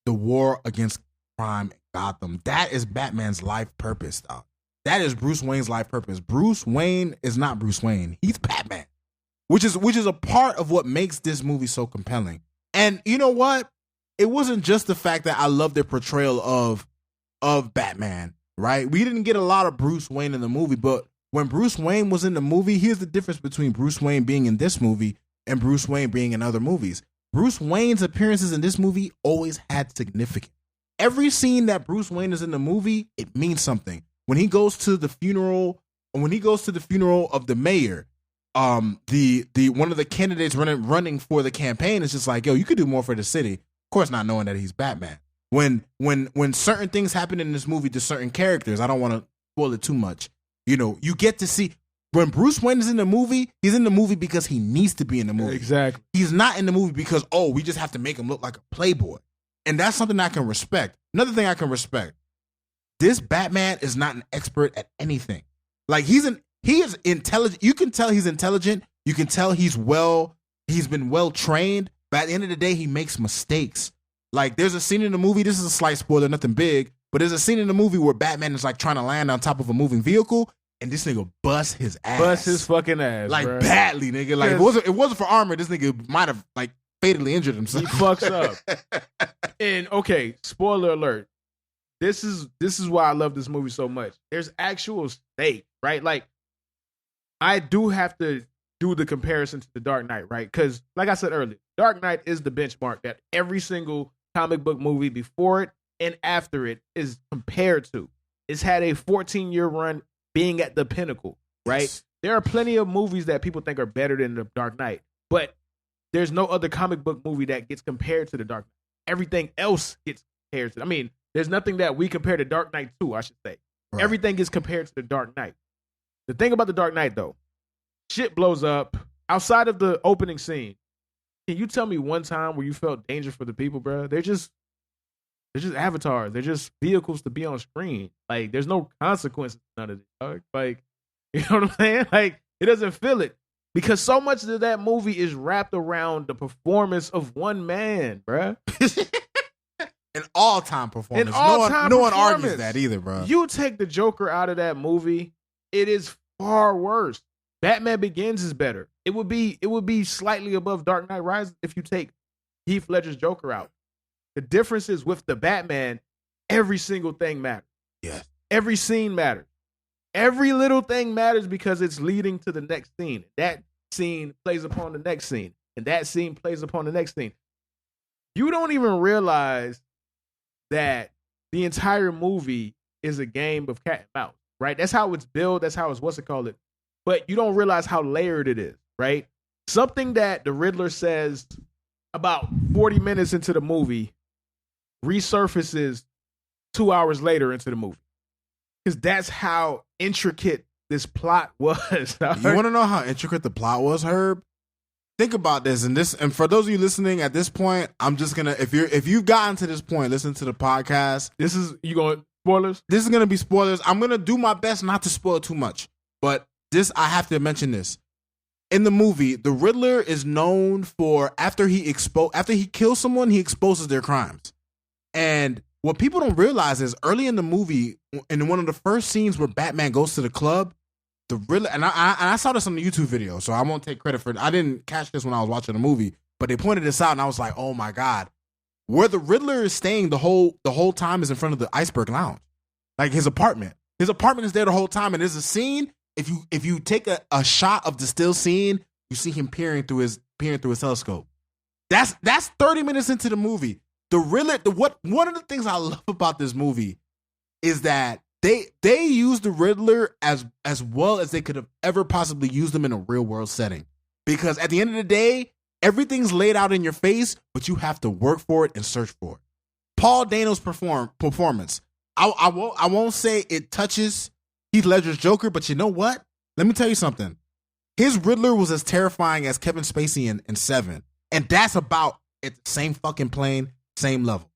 the war against crime in Gotham. That is Batman's life purpose, dog. That is Bruce Wayne's life purpose. Bruce Wayne is not Bruce Wayne. He's Batman. Which is a part of what makes this movie so compelling. And you know what? It wasn't just the fact that I love their portrayal of Batman, right? We didn't get a lot of Bruce Wayne in the movie, but when Bruce Wayne was in the movie, here's the difference between Bruce Wayne being in this movie and Bruce Wayne being in other movies. Bruce Wayne's appearances in this movie always had significance. Every scene that Bruce Wayne is in the movie, it means something. When he goes to the funeral of the mayor, the one of the candidates running for the campaign is just like, yo, you could do more for the city. Of course, not knowing that he's Batman. When certain things happen in this movie to certain characters, I don't want to spoil it too much. You know, you get to see when Bruce Wayne is in the movie, he's in the movie because he needs to be in the movie. Exactly. He's not in the movie because, we just have to make him look like a playboy. And that's something I can respect. Another thing I can respect. This Batman is not an expert at anything. Like, he is intelligent. You can tell he's intelligent. You can tell he's been well trained. But at the end of the day, he makes mistakes. Like, there's a scene in the movie, this is a slight spoiler, nothing big, but there's a scene in the movie where Batman is like trying to land on top of a moving vehicle, and this nigga busts his ass. Bust his fucking ass, like, bro. badly, nigga. Like, it wasn't for armor, this nigga might have like fatally injured himself. He fucks up. And okay, spoiler alert. This is why I love this movie so much. There's actual stake, right? Like, I do have to do the comparison to The Dark Knight, right? Because, like I said earlier, Dark Knight is the benchmark that every single comic book movie before it and after it is compared to. It's had a 14-year run being at the pinnacle, right? Yes. There are plenty of movies that people think are better than The Dark Knight, but there's no other comic book movie that gets compared to The Dark Knight. Everything else gets compared to. I mean, there's nothing that we compare to Dark Knight to, I should say. Right. Everything gets compared to The Dark Knight. The thing about The Dark Knight, though, shit blows up. Outside of the opening scene, can you tell me one time where you felt danger for the people, bro? They're just avatars. They're just vehicles to be on screen. Like, there's no consequences to none of this, dog. Like, you know what I'm saying? Like, it doesn't feel it. Because so much of that movie is wrapped around the performance of one man, bro. An all-time performance. No one argues that either, bro. You take the Joker out of that movie, it is far worse. Batman Begins is better. It would be slightly above Dark Knight Rises if you take Heath Ledger's Joker out. The difference is with the Batman, every single thing matters. Yes. Every scene matters. Every little thing matters because it's leading to the next scene. That scene plays upon the next scene. And that scene plays upon the next scene. You don't even realize that the entire movie is a game of cat and mouse, right? That's how it's built. That's how it's but you don't realize how layered it is, right? Something that the Riddler says about 40 minutes into the movie resurfaces 2 hours later into the movie. Because that's how intricate this plot was. You want to know how intricate the plot was, Herb? Think about this, and for those of you listening at this point, I'm just gonna if you've gotten to this point, listen to the podcast. You going spoilers? This is gonna be spoilers. I'm gonna do my best not to spoil too much, but I have to mention this. In the movie, the Riddler is known for after he kills someone, he exposes their crimes. And what people don't realize is early in the movie, in one of the first scenes where Batman goes to the club, the Riddler, and I saw this on the YouTube video, so I won't take credit for it. I didn't catch this when I was watching the movie, but they pointed this out, and I was like, oh my God. Where the Riddler is staying the whole time is in front of the Iceberg Lounge. Like his apartment. His apartment is there the whole time, and there's a scene if you take a shot of the still scene, you see him peering through his telescope. That's 30 minutes into the movie. The Riddler, one of the things I love about this movie is that they use the Riddler as well as they could have ever possibly used him in a real world setting. Because at the end of the day, everything's laid out in your face, but you have to work for it and search for it. Paul Dano's performance. I won't say it touches Heath Ledger's Joker, but you know what? Let me tell you something. His Riddler was as terrifying as Kevin Spacey in Seven. And that's about at the same fucking plane, same level.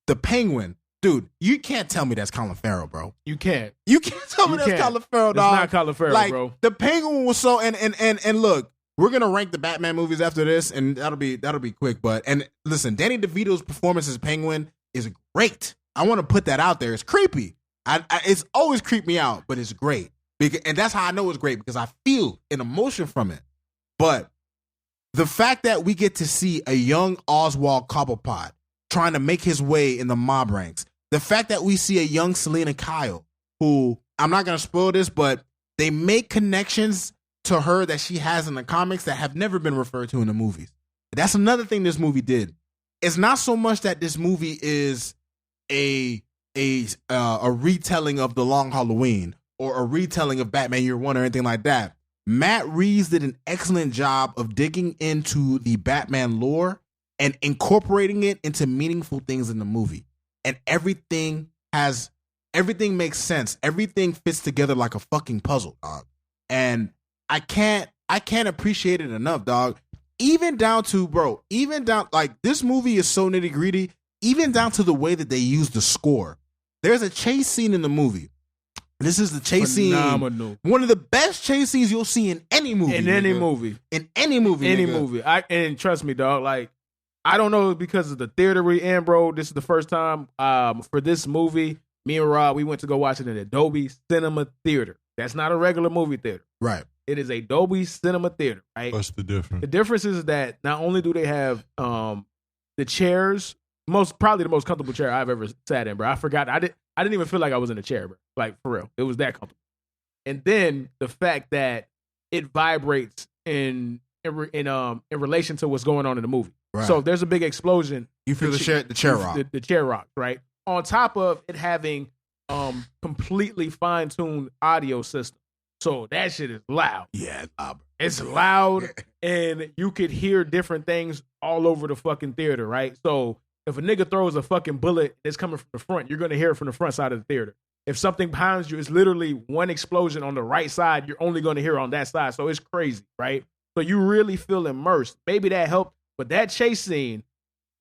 The Penguin, dude, you can't tell me that's Colin Farrell, bro. You can't. You can't tell me that's Colin Farrell, dog. It's not Colin Farrell, like, bro. The Penguin was so and look, we're gonna rank the Batman movies after this, and that'll be quick. But and listen, Danny DeVito's performance as Penguin is great. I want to put that out there. It's creepy. It's always creeped me out, but it's great. And that's how I know it's great, because I feel an emotion from it. But the fact that we get to see a young Oswald Cobblepot trying to make his way in the mob ranks, the fact that we see a young Selena Kyle, who, I'm not going to spoil this, but they make connections to her that she has in the comics that have never been referred to in the movies. That's another thing this movie did. It's not so much that this movie is a retelling of The Long Halloween or a retelling of Batman Year One or anything like that. Matt Reeves did an excellent job of digging into the Batman lore and incorporating it into meaningful things in the movie. And everything makes sense. Everything fits together like a fucking puzzle, dog. And I can't appreciate it enough, dog. Even down, like, this movie is so nitty gritty, even down to the way that they use the score. There's a chase scene in the movie. This is the chase Phenomenal. Scene. One of the best chase scenes you'll see in any movie. In any movie. And trust me, dog, like, I don't know, because of the theater we in, bro. This is the first time for this movie, me and Rob, we went to go watch it in Adobe Cinema Theater. That's not a regular movie theater. Right. It is a Dolby Cinema Theater, right? What's the difference? The difference is that not only do they have the chairs, probably the most comfortable chair I've ever sat in, bro. I forgot. I didn't even feel like I was in a chair, bro. Like, for real. It was that comfortable. And then the fact that it vibrates in relation to what's going on in the movie. Right. So if there's a big explosion, you feel the chair rock. The chair rocks, right? On top of it having completely fine-tuned audio system. So that shit is loud. Yeah, it's loud, and you could hear different things all over the fucking theater, right? So if a nigga throws a fucking bullet that's coming from the front, you're going to hear it from the front side of the theater. If something behind you is literally one explosion on the right side, you're only going to hear it on that side. So it's crazy, right? So you really feel immersed. Maybe that helped, but that chase scene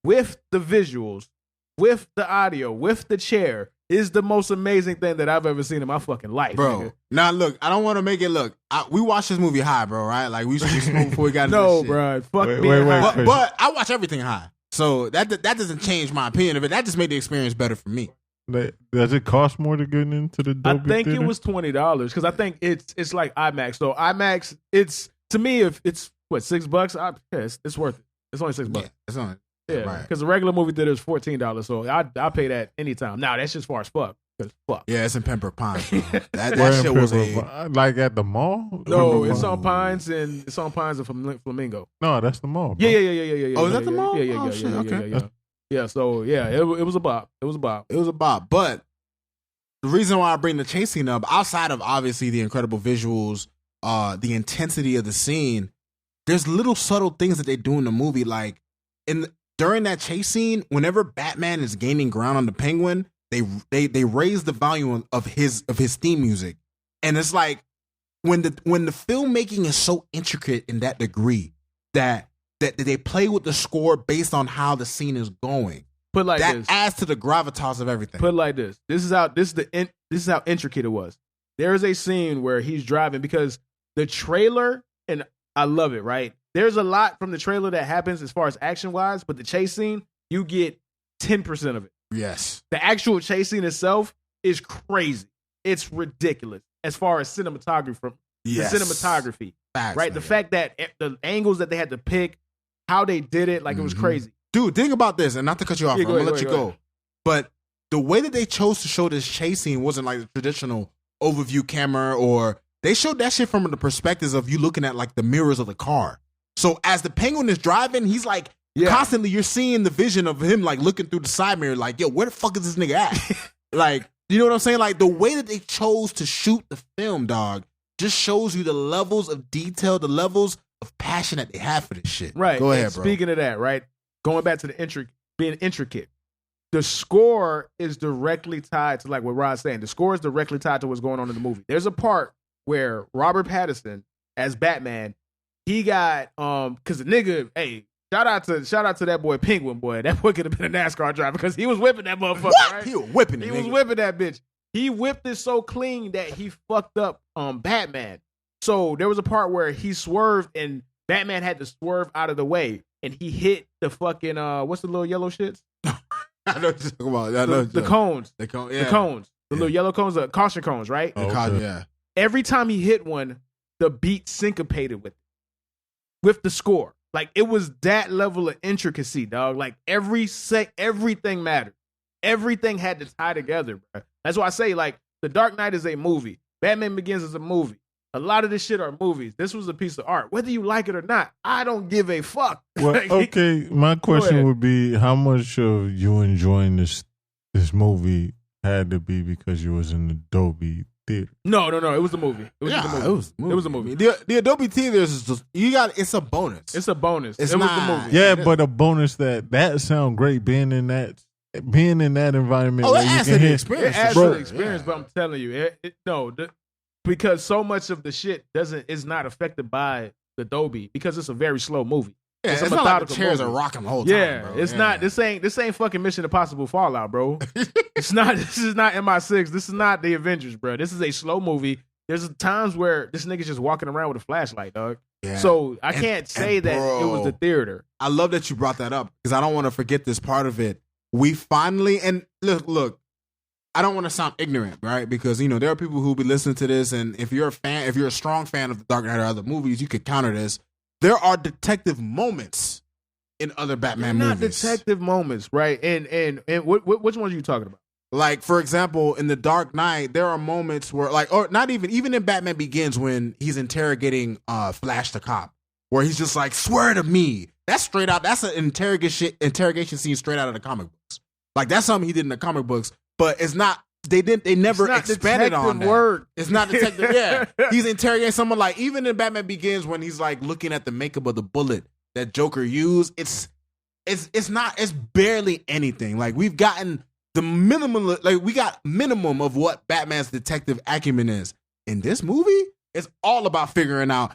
with the visuals, with the audio, with the chair, is the most amazing thing that I've ever seen in my fucking life, bro. Nigga. Now, look, I don't want to make it look. We watched this movie high, bro, right? Like, we used to smoke before we got into this shit. Bro. Fuck wait, me. wait. But I watch everything high. So that doesn't change my opinion of it. That just made the experience better for me. Does it cost more to get into the Dolby I think theater? it was $20 because I think it's like IMAX. So IMAX, it's, to me, if it's what, $6, it's worth it. It's only $6. Yeah, it's on. Yeah, because the regular movie theater is $14. So I pay that anytime. Now that's just far as fuck. Fuck. Yeah, it's in Pembroke Pines. That shit was like at the mall. No, it's on Pines and Flamingo. No, that's the mall. Bro. Yeah. Oh, is that the mall? Yeah. Okay. Yeah. So yeah, it was a bop. It was a bop. But the reason why I bring the chase scene up, outside of obviously the incredible visuals, the intensity of the scene, there's little subtle things that they do in the movie. Like during that chase scene, whenever Batman is gaining ground on the Penguin, they raise the volume of his theme music, and it's like when the filmmaking is so intricate in that degree that they play with the score based on how the scene is going. Put like that this. Adds to the gravitas of everything. Put like this. This is how intricate it was. There is a scene where he's driving, because the trailer, and I love it, right? There's a lot from the trailer that happens as far as action wise, but the chase scene, you get 10% of it. Yes. The actual chase scene itself is crazy. It's ridiculous as far as cinematography. Yes. The cinematography. Facts, right? man. The fact that the angles that they had to pick, how they did it, like it was crazy. Dude, think about this, and not to cut you off, Yeah, I'm going to let you go go. But the way that they chose to show this chase scene wasn't like the traditional overview camera or they showed that shit from the perspectives of you looking at like the mirrors of the car. So as the Penguin is driving, he's like constantly you're seeing the vision of him like looking through the side mirror, like, yo, where the fuck is this nigga at? Like, you know what I'm saying? Like the way that they chose to shoot the film, dog, just shows you the levels of detail, the levels of passion that they have for this shit. Right. Go ahead, bro. Speaking of that, right? Going back to the being intricate. The score is directly tied to, like what Rod's saying, the score is directly tied to what's going on in the movie. There's a part where Robert Pattinson, as Batman, he got, cause the nigga, hey, shout out to that boy Penguin, boy. That boy could have been a NASCAR driver because he was whipping that motherfucker, What? right? He was whipping it, He nigga. was whipping that bitch. He whipped it so clean that he fucked up Batman. So there was a part where he swerved and Batman had to swerve out of the way and he hit the fucking, what's the little yellow shits? I know what you're talking about. The cones. The cones. The cones. The little yellow cones, the caution cones, right? Yeah. Every time he hit one, the beat syncopated with the score. Like it was that level of intricacy, dog. Like everything mattered. Everything had to tie together, bro. That's why I say, like, The Dark Knight is a movie. Batman Begins is a movie. A lot of this shit are movies. This was a piece of art. Whether you like it or not, I don't give a fuck. Well, okay, my question would be, how much of you enjoying this movie had to be because you was in the Dolby theater? No. It was the movie. It was the movie. The Adobe theaters is just it's a bonus. It's a bonus. It's it was not- the movie. Yeah, but a bonus that sound great being in that environment. Oh, where it you adds can to the hear- experience. It adds Bro, to the experience, but I'm telling you, because so much of the shit is not affected by the Dolby because it's a very slow movie. Yeah, It's it's a not like the methodical chairs movie. are rocking the whole time. Yeah, bro. it's not. This ain't fucking Mission Impossible Fallout, bro. It's not. This is not MI6. This is not the Avengers, bro. This is a slow movie. There's times where this nigga's just walking around with a flashlight, dog. Yeah. So I can't say that it was the theater. I love that you brought that up because I don't want to forget this part of it. We finally, and look, I don't want to sound ignorant, right? Because, there are people who be listening to this, and if you're a strong fan of The Dark Knight or other movies, you could counter this. There are detective moments in other Batman Not movies. detective moments, right? And which ones are you talking about? Like, for example, in The Dark Knight, there are moments where, like, or not even in Batman Begins when he's interrogating Flash the cop, where he's just like, swear to me. That's straight out. That's an interrogation scene straight out of the comic books. Like, that's something he did in the comic books, but it's not. They never expanded on that. Work. It's not detective. Yeah, he's interrogating someone. Like, even in Batman Begins when he's like looking at the makeup of the bullet that Joker used, it's barely anything. Like, we've gotten the minimum. Like, we got minimum of what Batman's detective acumen is. In this movie, it's all about figuring out.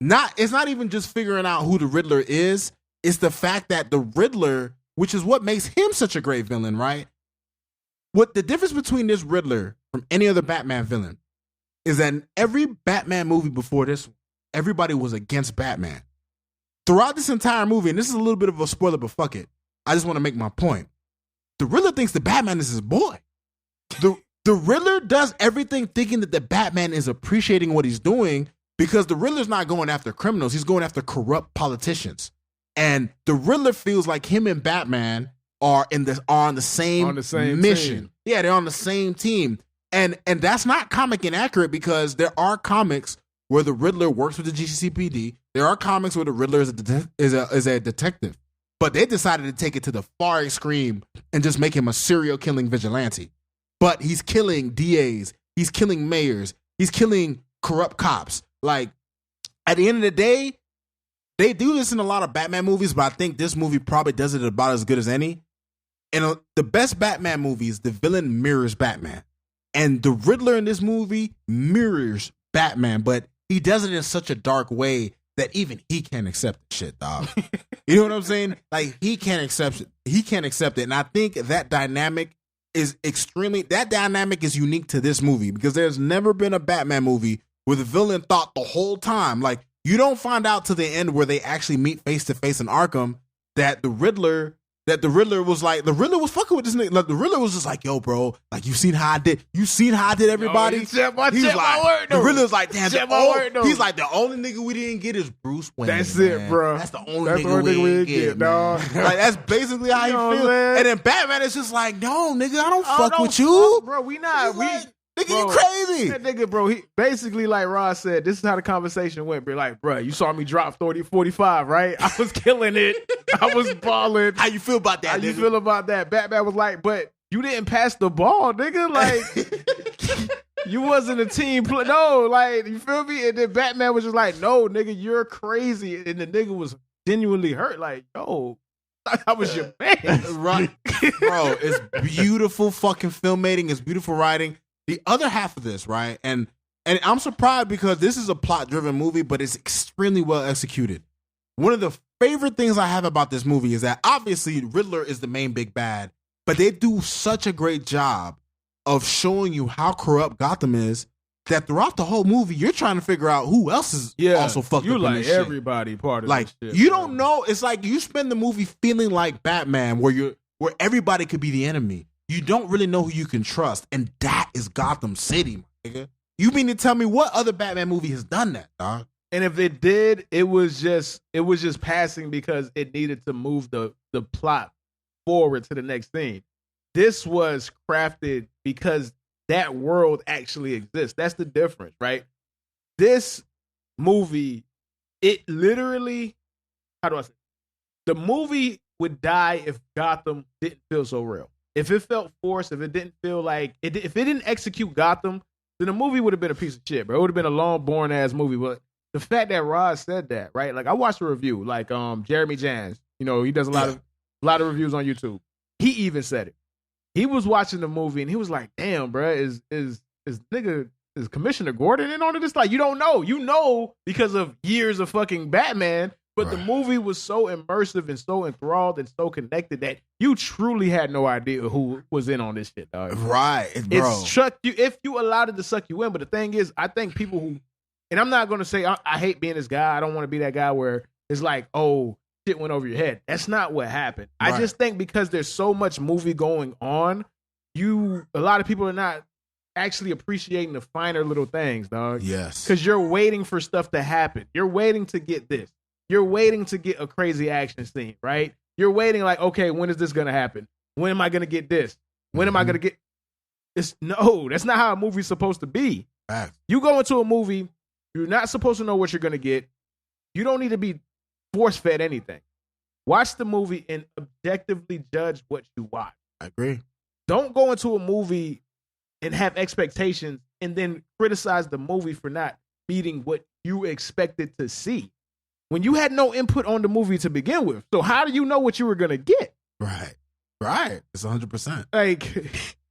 It's not even just figuring out who the Riddler is. It's the fact that the Riddler, which is what makes him such a great villain, right? What the difference between this Riddler from any other Batman villain is that in every Batman movie before this, everybody was against Batman. Throughout this entire movie, and this is a little bit of a spoiler, but fuck it. I just want to make my point. The Riddler thinks the Batman is his boy. The Riddler does everything thinking that the Batman is appreciating what he's doing because the Riddler's not going after criminals. He's going after corrupt politicians. And the Riddler feels like him and Batman are on the same mission. Team. Yeah, they're on the same team. And that's not comic inaccurate because there are comics where the Riddler works with the GCPD. There are comics where the Riddler is a detective. But they decided to take it to the far extreme and just make him a serial killing vigilante. But he's killing DAs. He's killing mayors. He's killing corrupt cops. Like, at the end of the day, they do this in a lot of Batman movies, but I think this movie probably does it about as good as any. In the best Batman movies, the villain mirrors Batman. And the Riddler in this movie mirrors Batman, but he does it in such a dark way that even he can't accept the shit, dog. You know what I'm saying? Like, he can't accept it. He can't accept it. And I think that dynamic is unique to this movie because there's never been a Batman movie where the villain thought the whole time, like, you don't find out to the end where they actually meet face to face in Arkham that the Riddler was fucking with this nigga. Like, the Riddler was just like, yo, bro, like, you seen how I did everybody? The Riddler's like, damn, he's like, the only nigga we didn't get is Bruce Wayne. That's man. it, bro. That's the only nigga we didn't get, dog. Like, that's basically how he feels. And then Batman is just like, no, nigga, I don't fuck with you. Bro, we Nigga, you crazy. me. That nigga, bro, he basically, like Ross said, this is how the conversation went, bro. Like, bro, you saw me drop 45, right? I was killing it. I was balling. How you feel about that, How you feel about that? Batman was like, but you didn't pass the ball, nigga. Like, you wasn't a team player. No, like, you feel me? And then Batman was just like, no, nigga, you're crazy. And the nigga was genuinely hurt. Like, yo, I was your man. Right. Bro, it's beautiful fucking filmmaking. It's beautiful writing. The other half of this, right? And I'm surprised because this is a plot-driven movie, but it's extremely well executed. One of the favorite things I have about this movie is that obviously Riddler is the main big bad, but they do such a great job of showing you how corrupt Gotham is that throughout the whole movie, you're trying to figure out who else is also fucked up in like this shit. everybody part of like this shit, you bro. don't know. It's like you spend the movie feeling like Batman, where everybody could be the enemy. You don't really know who you can trust, and that is Gotham City, my nigga. You mean to tell me what other Batman movie has done that, dog? And if it did, it was just passing because it needed to move the plot forward to the next scene. This was crafted because that world actually exists. That's the difference, right? This movie, it literally, how do I say? The movie would die if Gotham didn't feel so real. If it felt forced, if it didn't feel like it, if it didn't execute Gotham, then the movie would have been a piece of shit, bro. It would have been a long, boring ass movie. But the fact that Roz said that, right? Like I watched a review, like Jeremy Jans, you know, he does a lot of reviews on YouTube. He even said it. He was watching the movie and he was like, "Damn, bro, is Commissioner Gordon in on it?" It's like you don't know, you know, because of years of fucking Batman. But the movie was so immersive and so enthralled and so connected that you truly had no idea who was in on this shit, dog. Right, bro. It's sucked you if you allowed it to suck you in. But the thing is, I think people who, and I'm not going to say I hate being this guy. I don't want to be that guy where it's like, oh, shit went over your head. That's not what happened. Right. I just think because there's so much movie going on, a lot of people are not actually appreciating the finer little things, dog. Yes. Because you're waiting for stuff to happen. You're waiting to get this. You're waiting to get a crazy action scene, right? You're waiting like, okay, when is this going to happen? When am I going to get this? When am I going to get... No, that's not how a movie's supposed to be. Right. You go into a movie, you're not supposed to know what you're going to get. You don't need to be force-fed anything. Watch the movie and objectively judge what you watch. I agree. Don't go into a movie and have expectations and then criticize the movie for not meeting what you expected to see. When you had no input on the movie to begin with. So how do you know what you were going to get? Right. Right. It's 100%. Like,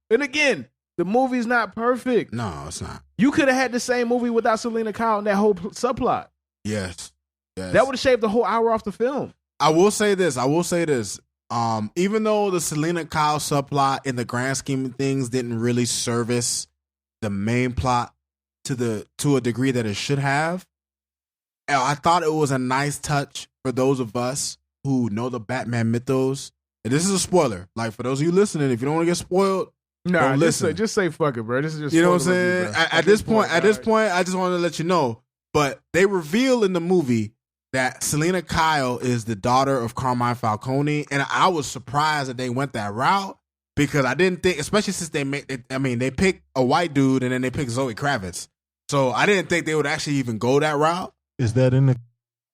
and again, the movie's not perfect. No, it's not. You could have had the same movie without Selena Kyle and that whole subplot. Yes. That would have shaved the whole hour off the film. I will say this. Even though the Selena Kyle subplot in the grand scheme of things didn't really service the main plot to a degree that it should have, I thought it was a nice touch for those of us who know the Batman mythos. And this is a spoiler. Like, for those of you listening, if you don't want to get spoiled, don't listen. Just say fuck it, bro. This is just, you know what I'm saying? At this point, I just wanted to let you know. But they reveal in the movie that Selena Kyle is the daughter of Carmine Falcone, and I was surprised that they went that route because I didn't think, especially since they picked a white dude and then they picked Zoe Kravitz, so I didn't think they would actually even go that route. Is that in the?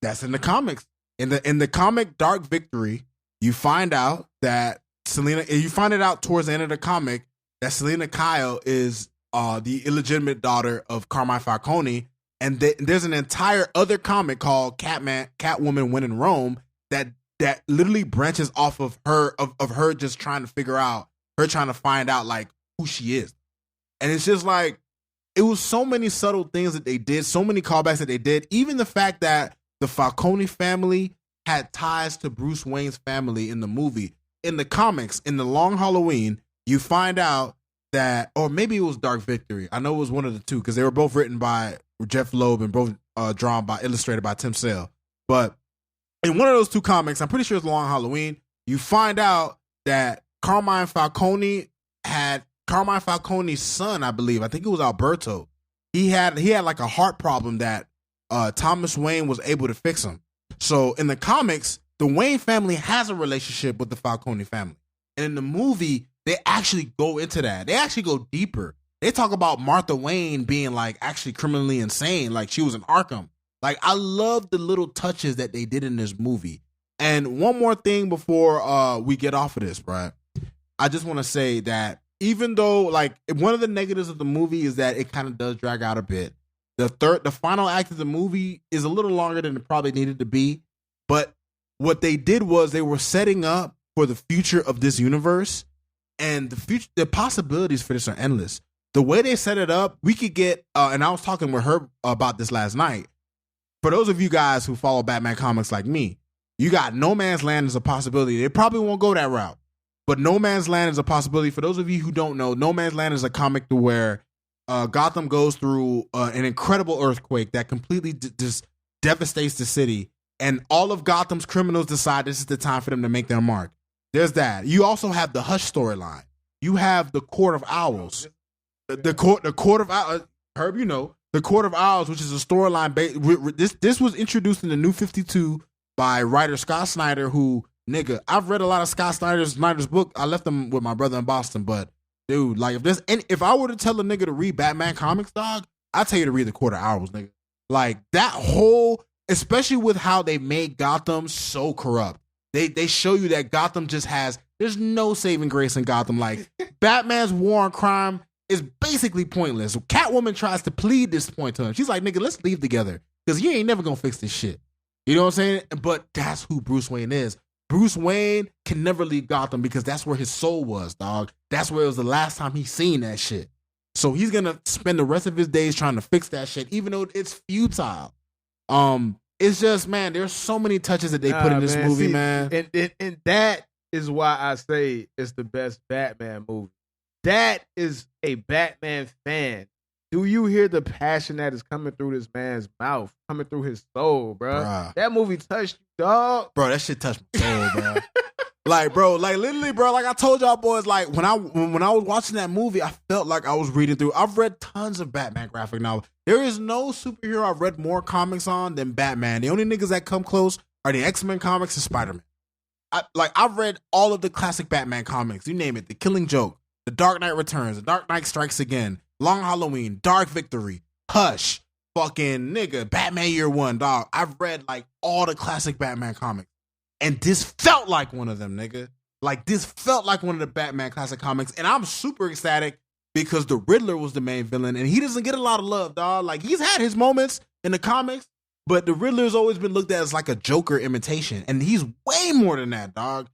That's in the comics. In the comic Dark Victory, you find out that you find it out towards the end of the comic that Selena Kyle is the illegitimate daughter of Carmine Falcone. And there's an entire other comic called Catwoman When in Rome that literally branches off of her just trying to find out like who she is. And it's just like, it was so many subtle things that they did, so many callbacks that they did. Even the fact that the Falcone family had ties to Bruce Wayne's family in the movie. In the comics, in The Long Halloween, you find out that, or maybe it was Dark Victory. I know it was one of the two because they were both written by Jeff Loeb and both illustrated by Tim Sale. But in one of those two comics, I'm pretty sure it's Long Halloween, you find out that Carmine Falcone's son, I believe, I think it was Alberto. He had like a heart problem that Thomas Wayne was able to fix him. So in the comics, the Wayne family has a relationship with the Falcone family. And in the movie, they actually go into that. They actually go deeper. They talk about Martha Wayne being like actually criminally insane, like she was in Arkham. Like I love the little touches that they did in this movie. And one more thing before we get off of this, right? I just want to say that even though like one of the negatives of the movie is that it kind of does drag out a bit. The final act of the movie is a little longer than it probably needed to be. But what they did was they were setting up for the future of this universe, and the possibilities for this are endless. The way they set it up, we could get, and I was talking with her about this last night. For those of you guys who follow Batman comics like me, you got No Man's Land as a possibility. They probably won't go that route, but No Man's Land is a possibility. For those of you who don't know, No Man's Land is a comic to where Gotham goes through an incredible earthquake that completely just devastates the city, and all of Gotham's criminals decide this is the time for them to make their mark. There's that. You also have the Hush storyline. You have the Court of Owls. The Court of Owls, Herb, you know, the Court of Owls, which is a storyline. This was introduced in the New 52 by writer Scott Snyder, who, nigga, I've read a lot of Scott Snyder's book. I left them with my brother in Boston, but dude, like if I were to tell a nigga to read Batman comics, dog, I'd tell you to read the Court of Owls, nigga. Like that whole, especially with how they made Gotham so corrupt. They show you that Gotham just there's no saving grace in Gotham. Like Batman's war on crime is basically pointless. Catwoman tries to plead this point to him. She's like, nigga, let's leave together because you ain't never gonna fix this shit. You know what I'm saying? But that's who Bruce Wayne is. Bruce Wayne can never leave Gotham because that's where his soul was, dog. That's where it was the last time he seen that shit. So he's gonna spend the rest of his days trying to fix that shit, even though it's futile. It's just, man, there's so many touches that they put in this movie, man. And that is why I say it's the best Batman movie. That is a Batman fan. Do you hear the passion that is coming through this man's mouth, coming through his soul, bro? Bruh. That movie touched you, dog. Bro, that shit touched my soul, bro. Like, bro, like literally, bro, like I told y'all boys, like when I was watching that movie, I felt like I was reading through. I've read tons of Batman graphic novels. There is no superhero I've read more comics on than Batman. The only niggas that come close are the X-Men comics and Spider-Man. I've read all of the classic Batman comics. You name it. The Killing Joke, The Dark Knight Returns, The Dark Knight Strikes Again, Long Halloween, Dark Victory, Hush, fucking nigga, Batman Year One, dog. I've read like all the classic Batman comics. And this felt like one of them, nigga. Like, this felt like one of the Batman classic comics. And I'm super ecstatic because the Riddler was the main villain. And he doesn't get a lot of love, dog. Like, he's had his moments in the comics. But the Riddler's always been looked at as like a Joker imitation. And he's way more than that, dog.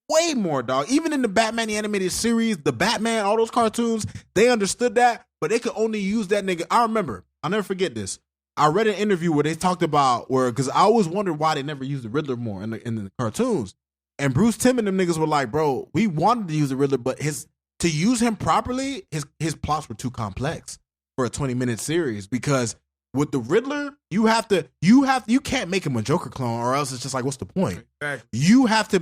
Way more, dog. Even in the Batman the Animated Series, the Batman, all those cartoons, they understood that. But they could only use that nigga. I remember. I'll never forget this. I read an interview where they talked about because I always wondered why they never used the Riddler more in the cartoons. And Bruce Timm and them niggas were like, bro, we wanted to use the Riddler, but to use him properly, his plots were too complex for a 20-minute series. Because with the Riddler, you can't make him a Joker clone, or else it's just like, what's the point? Exactly. You have to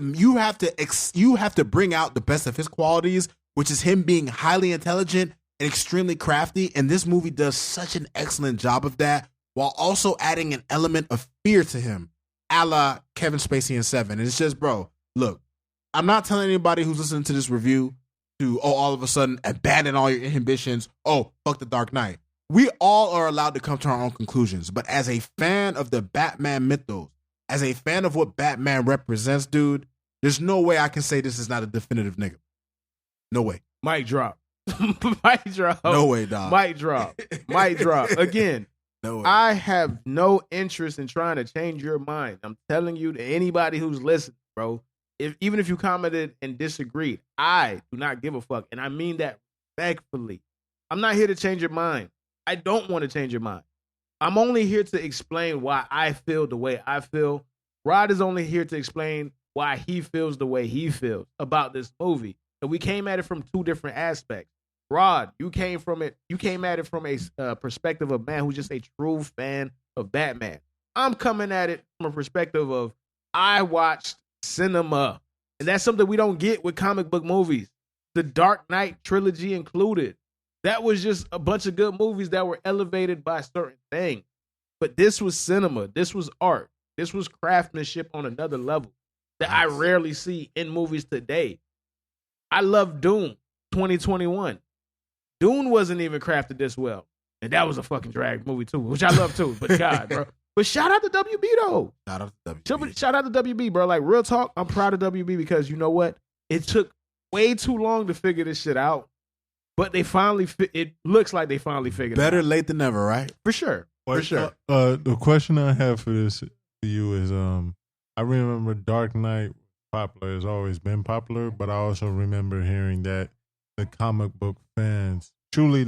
bring out the best of his qualities, which is him being highly intelligent and extremely crafty. And this movie does such an excellent job of that, while also adding an element of fear to him, a la Kevin Spacey in Seven. And it's just, bro, look, I'm not telling anybody who's listening to this review to, all of a sudden abandon all your inhibitions. Oh, fuck the Dark Knight. We all are allowed to come to our own conclusions. But as a fan of the Batman mythos, as a fan of what Batman represents, dude, there's no way I can say this is not a definitive nigga. No way. Mic drop. Mic drop. No way, dog. Mic drop. Mic drop. Again. No way. I have no interest in trying to change your mind. I'm telling you, to anybody who's listening, bro, even if you commented and disagreed, I do not give a fuck. And I mean that respectfully. I'm not here to change your mind. I don't want to change your mind. I'm only here to explain why I feel the way I feel. Rod is only here to explain why he feels the way he feels about this movie. So we came at it from two different aspects. Rod, you came at it from a perspective of man who's just a true fan of Batman. I'm coming at it from a perspective of I watched cinema. And that's something we don't get with comic book movies. The Dark Knight trilogy included. That was just a bunch of good movies that were elevated by certain things. But this was cinema. This was art. This was craftsmanship on another level that I rarely see in movies today. I love Doom 2021. Dune wasn't even crafted this well. And that was a fucking drag movie too, which I love too. But God, bro. But shout out to WB though. Shout out to WB. Shout out to WB, bro. Like real talk, I'm proud of WB because you know what? It took way too long to figure this shit out. But they finally, it looks like they finally figured it out. Better late than never, right? For sure. For sure. The question I have for you is, I remember Dark Knight popular has always been popular, but I also remember hearing that the comic book fans truly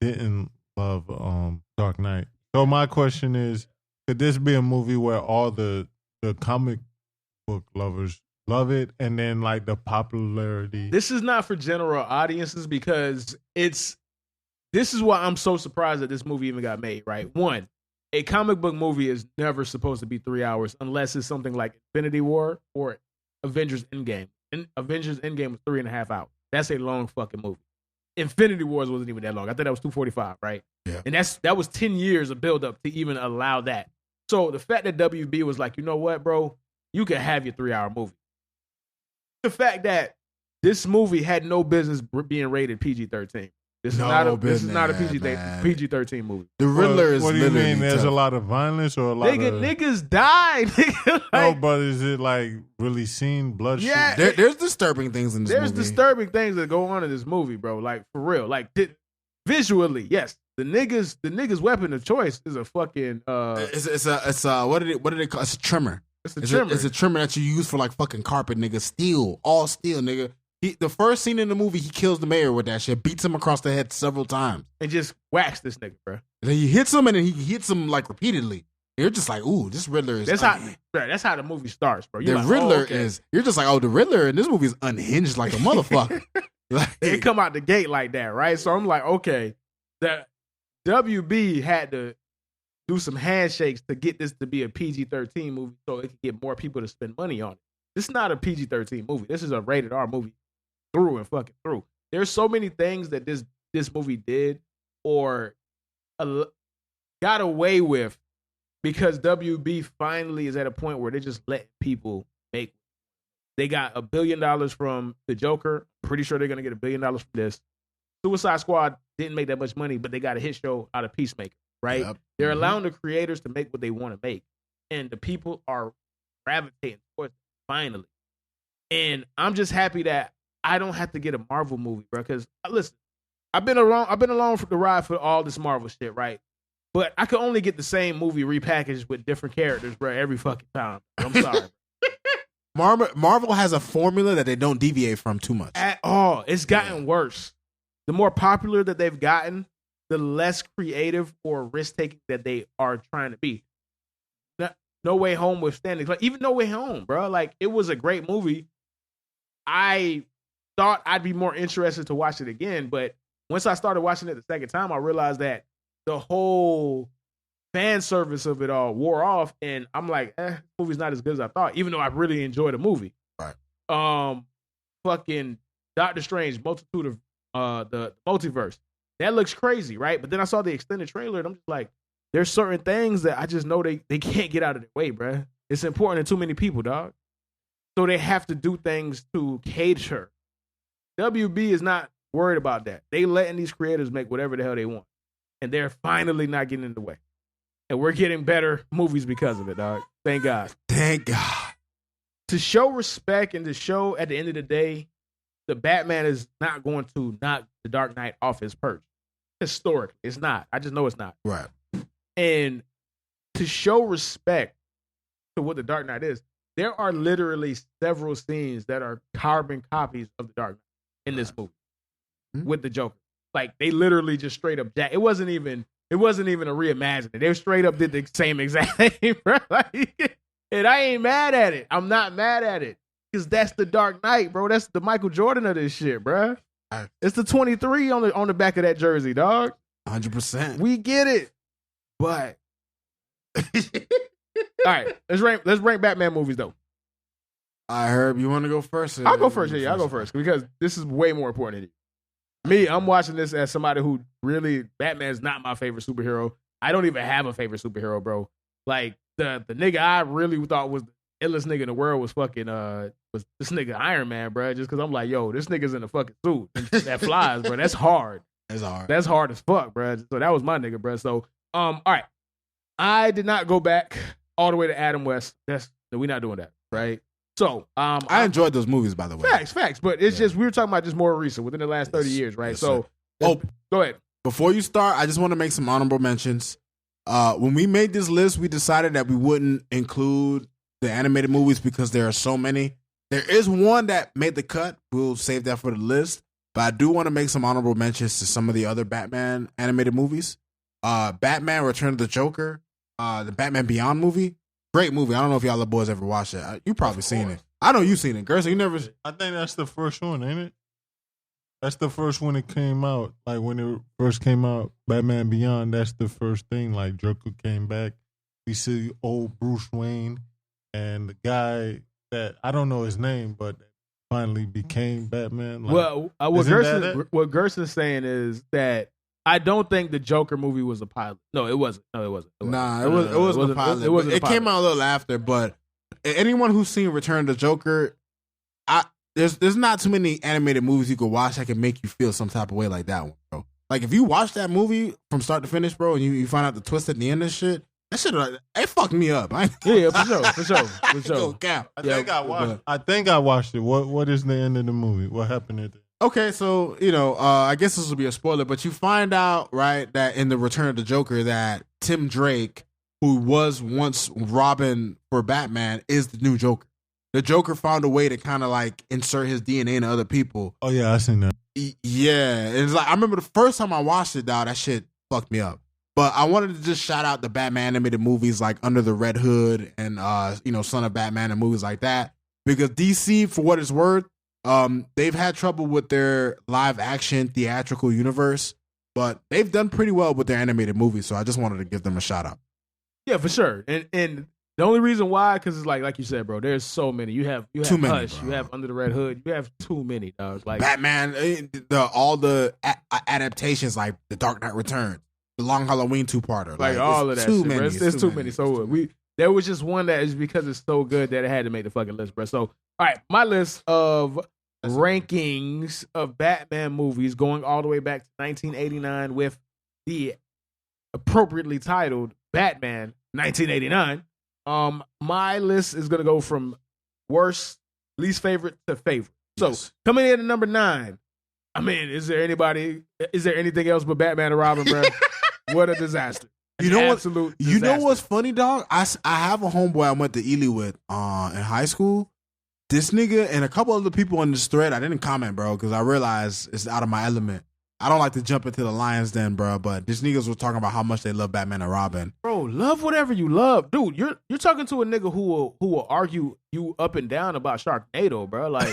didn't love Dark Knight. So my question is, could this be a movie where all the comic book lovers love it, and then like the popularity? This is not for general audiences because this is why I'm so surprised that this movie even got made, right? One, a comic book movie is never supposed to be 3 hours unless it's something like Infinity War or Avengers Endgame. And Avengers Endgame was 3.5 hours. That's a long fucking movie. Infinity Wars wasn't even that long. I think that was 245, right? Yeah. And that was 10 years of buildup to even allow that. So the fact that WB was like, you know what, bro? You can have your 3-hour movie. The fact that this movie had no business being rated PG-13. This is not a PG-13 movie. The Riddler is. What do you mean? There's tough. a lot of violence or a lot of niggas died. No, but is it like really seen bloodshed? Yeah, There's disturbing things in this movie. There's disturbing things that go on in this movie, bro. Like for real. Like visually, yes. The niggas weapon of choice is a fucking It's a what did it call? It's a trimmer. It's a trimmer. It's a trimmer that you use for like fucking carpet, nigga. Steel, all steel, nigga. The first scene in the movie, he kills the mayor with that shit, beats him across the head several times, and just whacks this nigga, bro. And then he hits him, and then he hits him like repeatedly. And you're just like, ooh, this Riddler is. That's how the movie starts, bro. The Riddler is. You're just like, oh, the Riddler in this movie is unhinged like a motherfucker. Like, they come out the gate like that, right? So I'm like, okay, that WB had to do some handshakes to get this to be a PG-13 movie, so it could get more people to spend money on it. This is not a PG-13 movie. This is a rated R movie. Through and fucking through. There's so many things that this movie did or got away with because WB finally is at a point where they're just letting people make. They got $1 billion from the Joker. Pretty sure they're gonna get $1 billion from this. Suicide Squad didn't make that much money, but they got a hit show out of Peacemaker, right? Yep. They're allowing the creators to make what they want to make, and the people are gravitating towards it finally. And I'm just happy that I don't have to get a Marvel movie, bro. Because listen, I've been along for the ride for all this Marvel shit, right? But I could only get the same movie repackaged with different characters, bro, every fucking time. I'm sorry. Marvel has a formula that they don't deviate from too much At all. It's gotten worse. The more popular that they've gotten, the less creative or risk taking that they are trying to be. No Way Home withstanding, like even No Way Home, bro. Like it was a great movie. I thought I'd be more interested to watch it again, but once I started watching it the second time, I realized that the whole fan service of it all wore off, and I'm like, this movie's not as good as I thought, even though I really enjoyed the movie. Right. Fucking Doctor Strange, Multitude of the Multiverse. That looks crazy, right? But then I saw the extended trailer, and I'm just like, there's certain things that I just know they can't get out of their way, bro. It's important to too many people, dog. So they have to do things to cater. WB is not worried about that. They letting these creators make whatever the hell they want. And they're finally not getting in the way. And we're getting better movies because of it, dog. Thank God. Thank God. To show respect and to show at the end of the day, the Batman is not going to knock the Dark Knight off his perch. Historically, it's not. I just know it's not. Right. And to show respect to what the Dark Knight is, there are literally several scenes that are carbon copies of the Dark Knight in this movie with the Joker. Like they literally just straight up it wasn't even a reimagining. They straight up did the same exact thing, bro. Like, and I ain't mad at it. I'm not mad at it because that's the Dark Knight, bro. That's the Michael Jordan of this shit, bro. It's the 23 on the back of that jersey, dog. 100%. We get it, but all right, let's rank Batman movies though. I heard you want to go first. I'll go first. Yeah, I'll go first because this is way more important than you. Me, I'm watching this as somebody who really Batman's not my favorite superhero. I don't even have a favorite superhero, bro. Like the nigga I really thought was illest nigga in the world was fucking was this nigga Iron Man, bro. Just because I'm like, yo, this nigga's in a fucking suit that flies, bro. That's hard. That's hard. That's hard as fuck, bro. So that was my nigga, bro. So all right, I did not go back all the way to Adam West. We're not doing that, right? So I enjoyed those movies, by the way. Facts. But it's just we were talking about just more recent within the last 30 years, right? Yes, so go ahead. Before you start, I just want to make some honorable mentions. When we made this list, we decided that we wouldn't include the animated movies because there are so many. There is one that made the cut. We'll save that for the list. But I do want to make some honorable mentions to some of the other Batman animated movies. Batman Return of the Joker, the Batman Beyond movie. Great movie. I don't know if y'all the boys ever watched it. You probably seen it. I know you seen it. Gerson, you never. I think that's the first one, ain't it? That's the first one that came out. Like when it first came out, Batman Beyond, that's the first thing. Like Joker came back. We see old Bruce Wayne and the guy that, I don't know his name, but finally became Batman. Like, what Gerson's saying is that I don't think the Joker movie was a pilot. No, it wasn't. It wasn't a pilot. It came out a little after, but anyone who's seen Return of the Joker, there's not too many animated movies you could watch that can make you feel some type of way like that one, bro. Like if you watch that movie from start to finish, bro, and you find out the twist at the end of shit, that shit, it fucked me up. Yeah, for sure. I think I watched it. What is the end of the movie? What happened at the Okay, so, I guess this will be a spoiler, but you find out, right, that in the Return of the Joker that Tim Drake, who was once Robin for Batman, is the new Joker. The Joker found a way to kind of like insert his DNA into other people. Oh, yeah, I seen that. Yeah, it's like, I remember the first time I watched it, dog, that shit fucked me up. But I wanted to just shout out the Batman animated movies like Under the Red Hood and, Son of Batman and movies like that. Because DC, for what it's worth, they've had trouble with their live action theatrical universe, but they've done pretty well with their animated movies. So I just wanted to give them a shout out. Yeah, for sure. And the only reason why, because it's like you said, bro, there's so many. You have too many, Hush, bro. You have Under the Red Hood, you have too many, dog. Like Batman, all the adaptations, like The Dark Knight Returns, The Long Halloween two-parter, like all of that. Too shit, many. It's too many. So there was just one that is because it's so good that it had to make the fucking list, bro. So all right, my list of rankings of Batman movies going all the way back to 1989 with the appropriately titled Batman 1989. My list is gonna go from worst, least favorite to favorite. So coming in at number 9. I mean, is there anything else but Batman and Robin, bro? What a disaster! You know what? Absolute You know disaster. what's funny, dog? I have a homeboy I went to Ely with in high school. This nigga and a couple other people on this thread, I didn't comment, bro, because I realized it's out of my element. I don't like to jump into the lion's den, bro, but these niggas were talking about how much they love Batman and Robin. Bro, love whatever you love. Dude, you're talking to a nigga who will argue you up and down about Sharknado, bro. Like,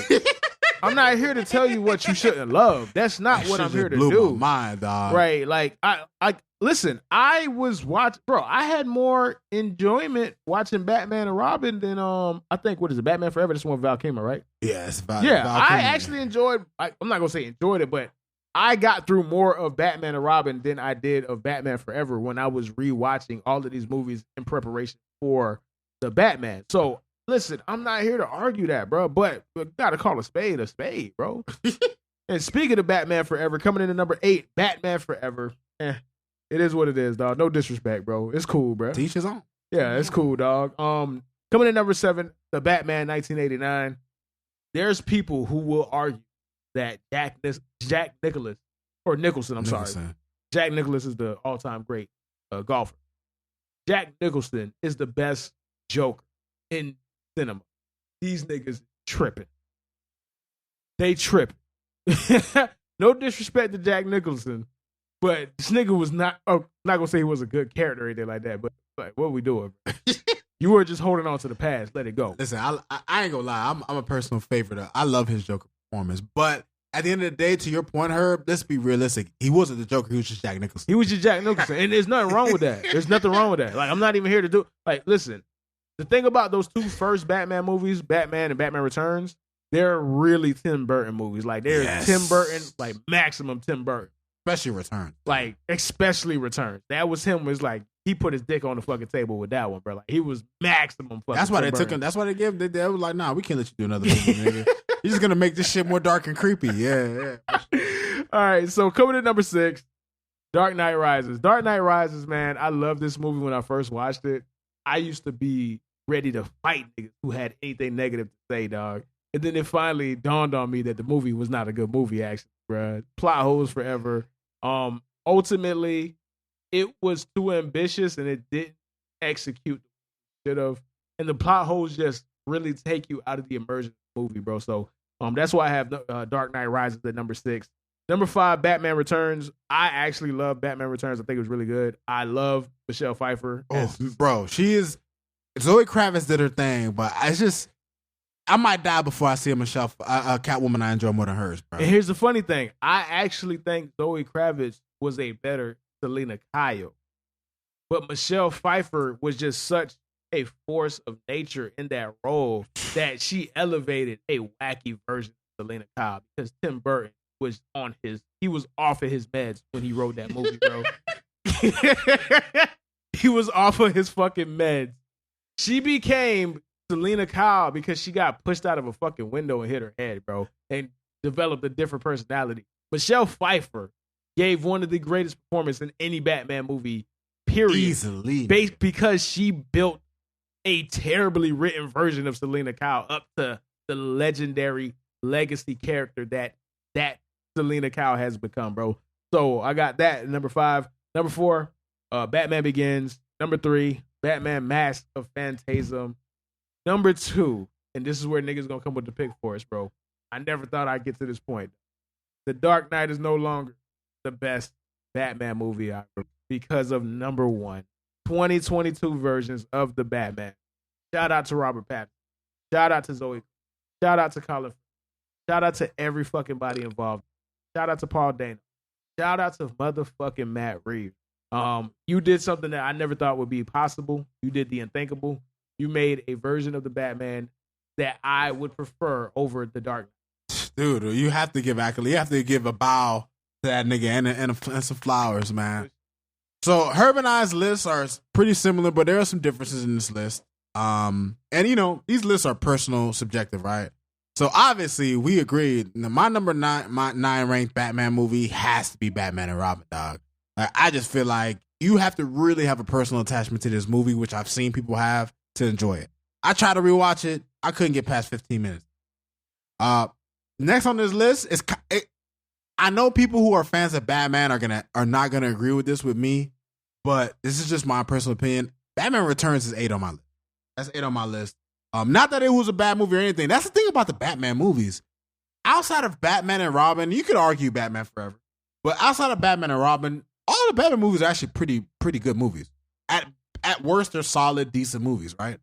I'm not here to tell you what you shouldn't love. That's not what I'm here to do. Blew my mind, dog. Right, like, I listen, I was watching, bro, I had more enjoyment watching Batman and Robin than, I think, what is it, Batman Forever? This one with Val Kilmer, right? Yeah, it's Val Yeah, Val I Kilmer. actually enjoyed, I'm not going to say enjoyed it, but I got through more of Batman and Robin than I did of Batman Forever when I was rewatching all of these movies in preparation for the Batman. So, listen, I'm not here to argue that, bro, but we got to call a spade, bro. And speaking of Batman Forever, coming in at number 8, Batman Forever. It is what it is, dog. No disrespect, bro. It's cool, bro. Teach his own. Yeah, it's cool, dog. Coming in at number 7, the Batman 1989. There's people who will argue that Jack Nicholson. Jack Nicholson is the all-time great golfer. Jack Nicholson is the best Joker in cinema. These niggas tripping. They tripping. No disrespect to Jack Nicholson, but this nigga was not gonna say he was a good character or anything like that, but like, what we doing? You were just holding on to the past. Let it go. Listen, I ain't gonna lie. I'm a personal favorite. I love his Joker performance, but at the end of the day, to your point, Herb, let's be realistic. He wasn't the Joker. He was just Jack Nicholson. He was just Jack Nicholson, and there's nothing wrong with that. There's nothing wrong with that. Like, I'm not even here to do. Like, listen, the thing about those two first Batman movies, Batman and Batman Returns, they're really Tim Burton movies. Like, they're Tim Burton, like maximum Tim Burton. Especially Returns. Like, especially Returns. That was him. Was like, he put his dick on the fucking table with that one, bro. Like he was maximum fucking. That's why they took him. That's why they gave him. They was like, nah, we can't let you do another movie, nigga. You're just gonna make this shit more dark and creepy. Yeah. All right, so coming to number 6, Dark Knight Rises. Dark Knight Rises, man. I love this movie when I first watched it. I used to be ready to fight niggas who had anything negative to say, dog. And then it finally dawned on me that the movie was not a good movie, actually, bro. Plot holes forever. Ultimately, it was too ambitious and it didn't execute should have. And the plot holes just really take you out of the immersion of the movie, bro. So that's why I have Dark Knight Rises at number 6. Number 5, Batman Returns. I actually love Batman Returns. I think it was really good. I love Michelle Pfeiffer. Oh, bro, she is. Zoe Kravitz did her thing, but I might die before I see a Catwoman I enjoy more than hers, bro. And here's the funny thing. I actually think Zoe Kravitz was a better Selena Kyle. But Michelle Pfeiffer was just such a force of nature in that role that she elevated a wacky version of Selena Kyle because Tim Burton was off of his meds when he wrote that movie, bro. He was off of his fucking meds. She became Selena Kyle because she got pushed out of a fucking window and hit her head, bro, and developed a different personality. Michelle Pfeiffer gave one of the greatest performances in any Batman movie, period. Easily. Because she built a terribly written version of Selena Kyle up to the legendary legacy character that Selena Kyle has become, bro. So I got that at number 5. Number 4, Batman Begins. Number 3, Batman Mask of Phantasm. Number 2, and this is where niggas gonna come with the pick for us, bro. I never thought I'd get to this point. The Dark Knight is no longer the best Batman movie ever because of number 1, 2022 versions of the Batman. Shout out to Robert Pattinson. Shout out to Zoe. Shout out to Colin. Shout out to every fucking body involved. Shout out to Paul Dano. Shout out to motherfucking Matt Reeves. You did something that I never thought would be possible. You did the unthinkable. You made a version of the Batman that I would prefer over the Dark Knight. Dude, you have to give accolade. You have to give a bow to that nigga and some flowers, man. So Herb and I's lists are pretty similar, but there are some differences in this list. And these lists are personal, subjective, right? So obviously we agreed. My number 9 ranked Batman movie has to be Batman and Robin, dog. Like, I just feel like you have to really have a personal attachment to this movie, which I've seen people have, to enjoy it. I tried to rewatch it. I couldn't get past 15 minutes. Next on this list is, I know people who are fans of Batman are not gonna agree with this with me, but this is just my personal opinion. Batman Returns is 8 on my list. That's 8 on my list. Not that it was a bad movie or anything. That's the thing about the Batman movies. Outside of Batman and Robin, you could argue Batman Forever, but outside of Batman and Robin, all the Batman movies are actually pretty good movies. At worst, they're solid, decent movies, right?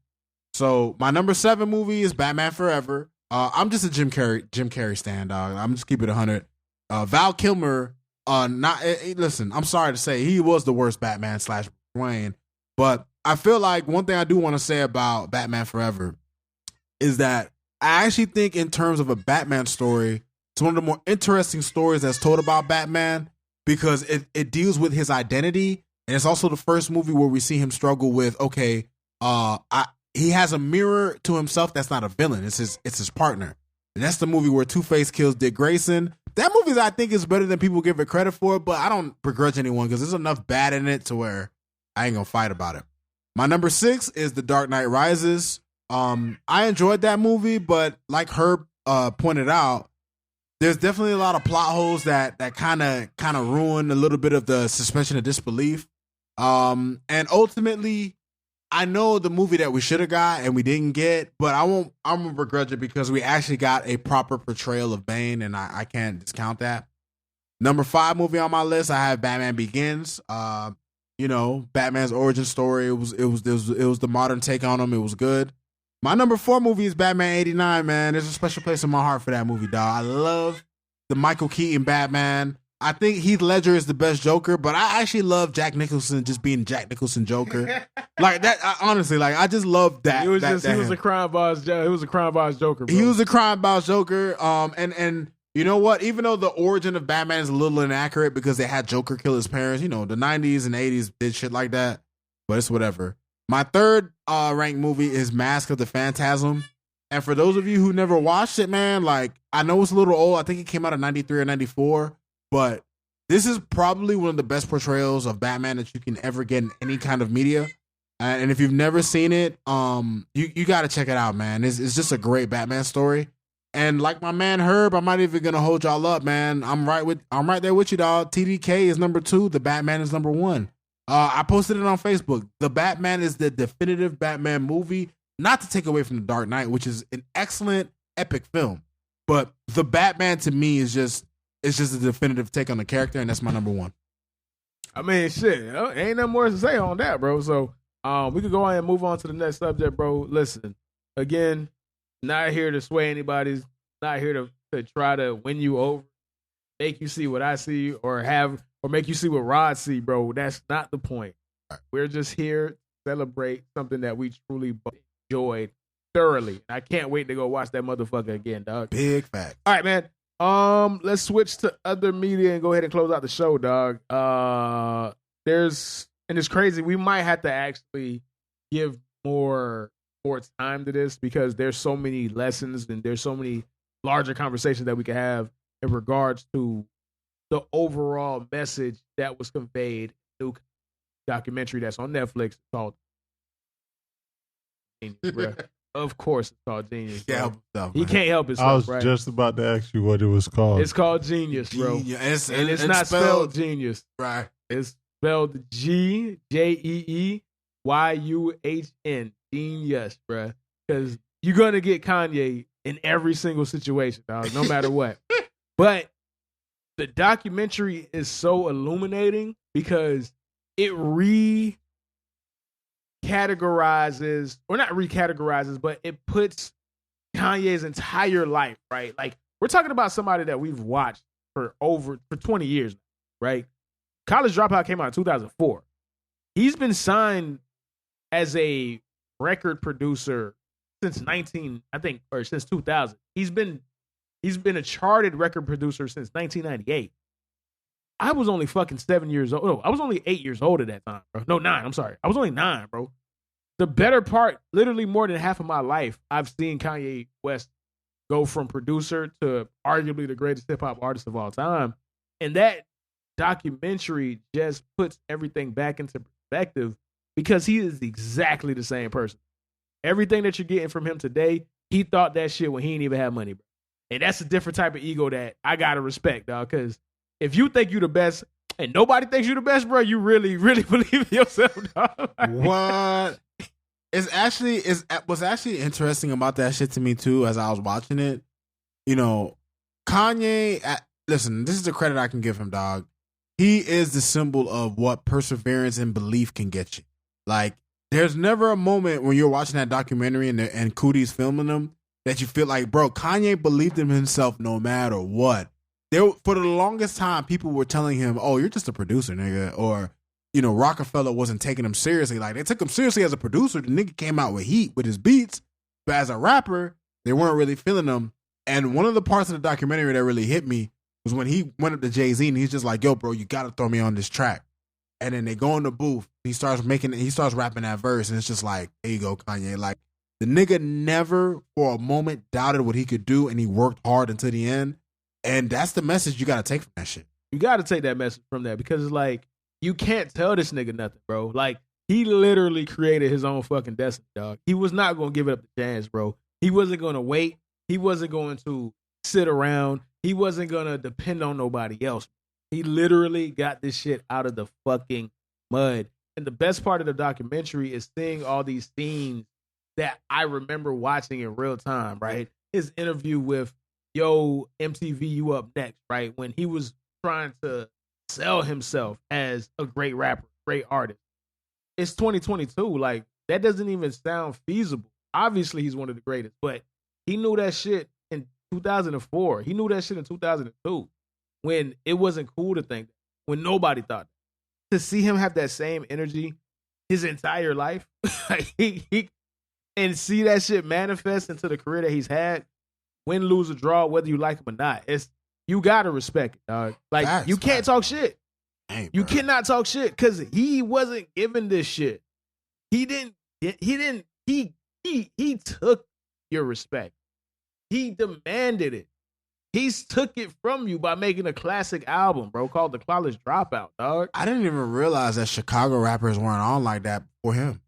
So my number 7 movie is Batman Forever. I'm just a Jim Carrey stan, dog. I'm just keep it 100. Val Kilmer, listen, I'm sorry to say he was the worst Batman / Wayne, but I feel like one thing I do want to say about Batman Forever is that I actually think in terms of a Batman story, it's one of the more interesting stories that's told about Batman because it deals with his identity. And it's also the first movie where we see him struggle with, he has a mirror to himself that's not a villain. It's his partner. And that's the movie where Two-Face kills Dick Grayson. That movie, I think, is better than people give it credit for, but I don't begrudge anyone because there's enough bad in it to where I ain't gonna fight about it. My number 6 is The Dark Knight Rises. I enjoyed that movie, but like Herb pointed out, there's definitely a lot of plot holes that kind of ruin a little bit of the suspension of disbelief. And ultimately, I know the movie that we should have got and we didn't get, but I'm gonna begrudge it because we actually got a proper portrayal of Bane, and I can't discount that. Number 5 movie on my list, I have Batman Begins. Batman's origin story. It was the modern take on him. It was good. My number 4 movie is Batman 89, man. There's a special place in my heart for that movie, dog. I love the Michael Keaton Batman. I think Heath Ledger is the best Joker, but I actually love Jack Nicholson just being Jack Nicholson Joker. Like that, honestly, like I just love that. He was a crime boss. He was a crime boss Joker. Bro. He was a crime boss Joker. And you know what? Even though the origin of Batman is a little inaccurate because they had Joker kill his parents, the 90s and 80s did shit like that. but it's whatever. My third ranked movie is Mask of the Phantasm. And for those of you who never watched it, man, like, I know it's a little old. I think it came out in 93 or 94, but this is probably one of the best portrayals of Batman that you can ever get in any kind of media. And if you've never seen it, you got to check it out, man. It's just a great Batman story. And like my man Herb, I'm not even gonna hold y'all up, man. I'm right there with you, dog. TDK is number 2. The Batman is number 1. I posted it on Facebook. The Batman is the definitive Batman movie. Not to take away from The Dark Knight, which is an excellent, epic film, but the Batman to me is just a definitive take on the character, and that's my number 1. I mean, shit, ain't nothing more to say on that, bro. So we could go on and move on to the next subject, bro. Listen, again, not here to sway anybody, not here to try to win you over, make you see what I see, or make you see what Rod see, bro. That's not the point. We're just here to celebrate something that we truly enjoyed thoroughly. I can't wait to go watch that motherfucker again, dog. Big fact. All right, man. Let's switch to other media and go ahead and close out the show, dog. And it's crazy. We might have to actually give more time to this because there's so many lessons and there's so many larger conversations that we can have in regards to the overall message that was conveyed in the new documentary that's on Netflix called Genius, bro. Of course it's called Genius. He can't help himself. I was just about to ask you what it was called. It's called Genius, bro. And it's not spelled genius. Right. It's spelled Jeeyyuhn. Genius, bro. Because you're going to get Kanye in every single situation, dog, no matter what. But the documentary is so illuminating because it recategorizes, or not recategorizes, but it puts Kanye's entire life, right? Like, we're talking about somebody that we've watched for 20 years now, right? College Dropout came out in 2004. He's been signed as a record producer since since 2000. He's been a charted record producer since 1998. I was only fucking 7 years old. No, I was only 8 years old at that time, bro. No, 9. I'm sorry. I was only 9, bro. The better part, literally more than half of my life, I've seen Kanye West go from producer to arguably the greatest hip hop artist of all time. And that documentary just puts everything back into perspective because he is exactly the same person. Everything that you're getting from him today, he thought that shit when he didn't even have money, bro. And that's a different type of ego that I gotta respect, dog. Because if you think you the best and nobody thinks you the best, bro, you really, really believe in yourself, dog. What? What's actually interesting about that shit to me too, as I was watching it, you know, Kanye. Listen, this is the credit I can give him, dog. He is the symbol of what perseverance and belief can get you. Like, there's never a moment when you're watching that documentary and Cootie's filming them that you feel like, bro, Kanye believed in himself no matter what. For the longest time, people were telling him, oh, you're just a producer, nigga. Or, you know, Rockefeller wasn't taking him seriously. Like, they took him seriously as a producer. The nigga came out with heat with his beats. But as a rapper, they weren't really feeling him. And one of the parts of the documentary that really hit me was when he went up to Jay-Z and he's just like, yo, bro, you got to throw me on this track. And then they go in the booth. He starts rapping that verse. And it's just like, there you go, Kanye. Like, the nigga never for a moment doubted what he could do. And he worked hard until the end. And that's the message you got to take from that shit. You got to take that message from that because it's like, you can't tell this nigga nothing, bro. Like, he literally created his own fucking destiny, dog. He was not going to give it up the chance, bro. He wasn't going to wait. He wasn't going to sit around. He wasn't going to depend on nobody else. He literally got this shit out of the fucking mud. And the best part of the documentary is seeing all these scenes that I remember watching in real time, right? His interview with Yo, MTV, You Up Next, right? When he was trying to sell himself as a great rapper, great artist. It's 2022. Like, that doesn't even sound feasible. Obviously, he's one of the greatest, but he knew that shit in 2004. He knew that shit in 2002 when it wasn't cool to think that, when nobody thought that. To see him have that same energy his entire life and see that shit manifest into the career that he's had, win, lose, or draw, whether you like him or not. You gotta respect it, dog. Like, you can't talk shit. Dang, you cannot talk shit because he wasn't given this shit. he took your respect. He demanded it. He's took it from you by making a classic album, bro, called The College Dropout, dog. I didn't even realize that Chicago rappers weren't on like that before him.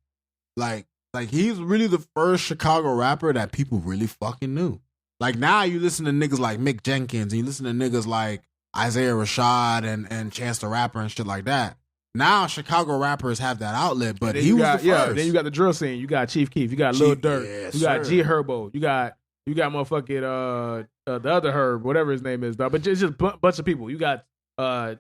Like he's really the first Chicago rapper that people really fucking knew. Like now you listen to niggas like Mick Jenkins and you listen to niggas like Isaiah Rashad and Chance the Rapper and shit like that. Now Chicago rappers have that outlet, but he was the first. Yeah, then you got the drill scene. You got Chief Keef. You got Lil Durk. You got G Herbo. You got motherfucking the other Herb, whatever his name is, dog. But it's just a bunch of people. You got the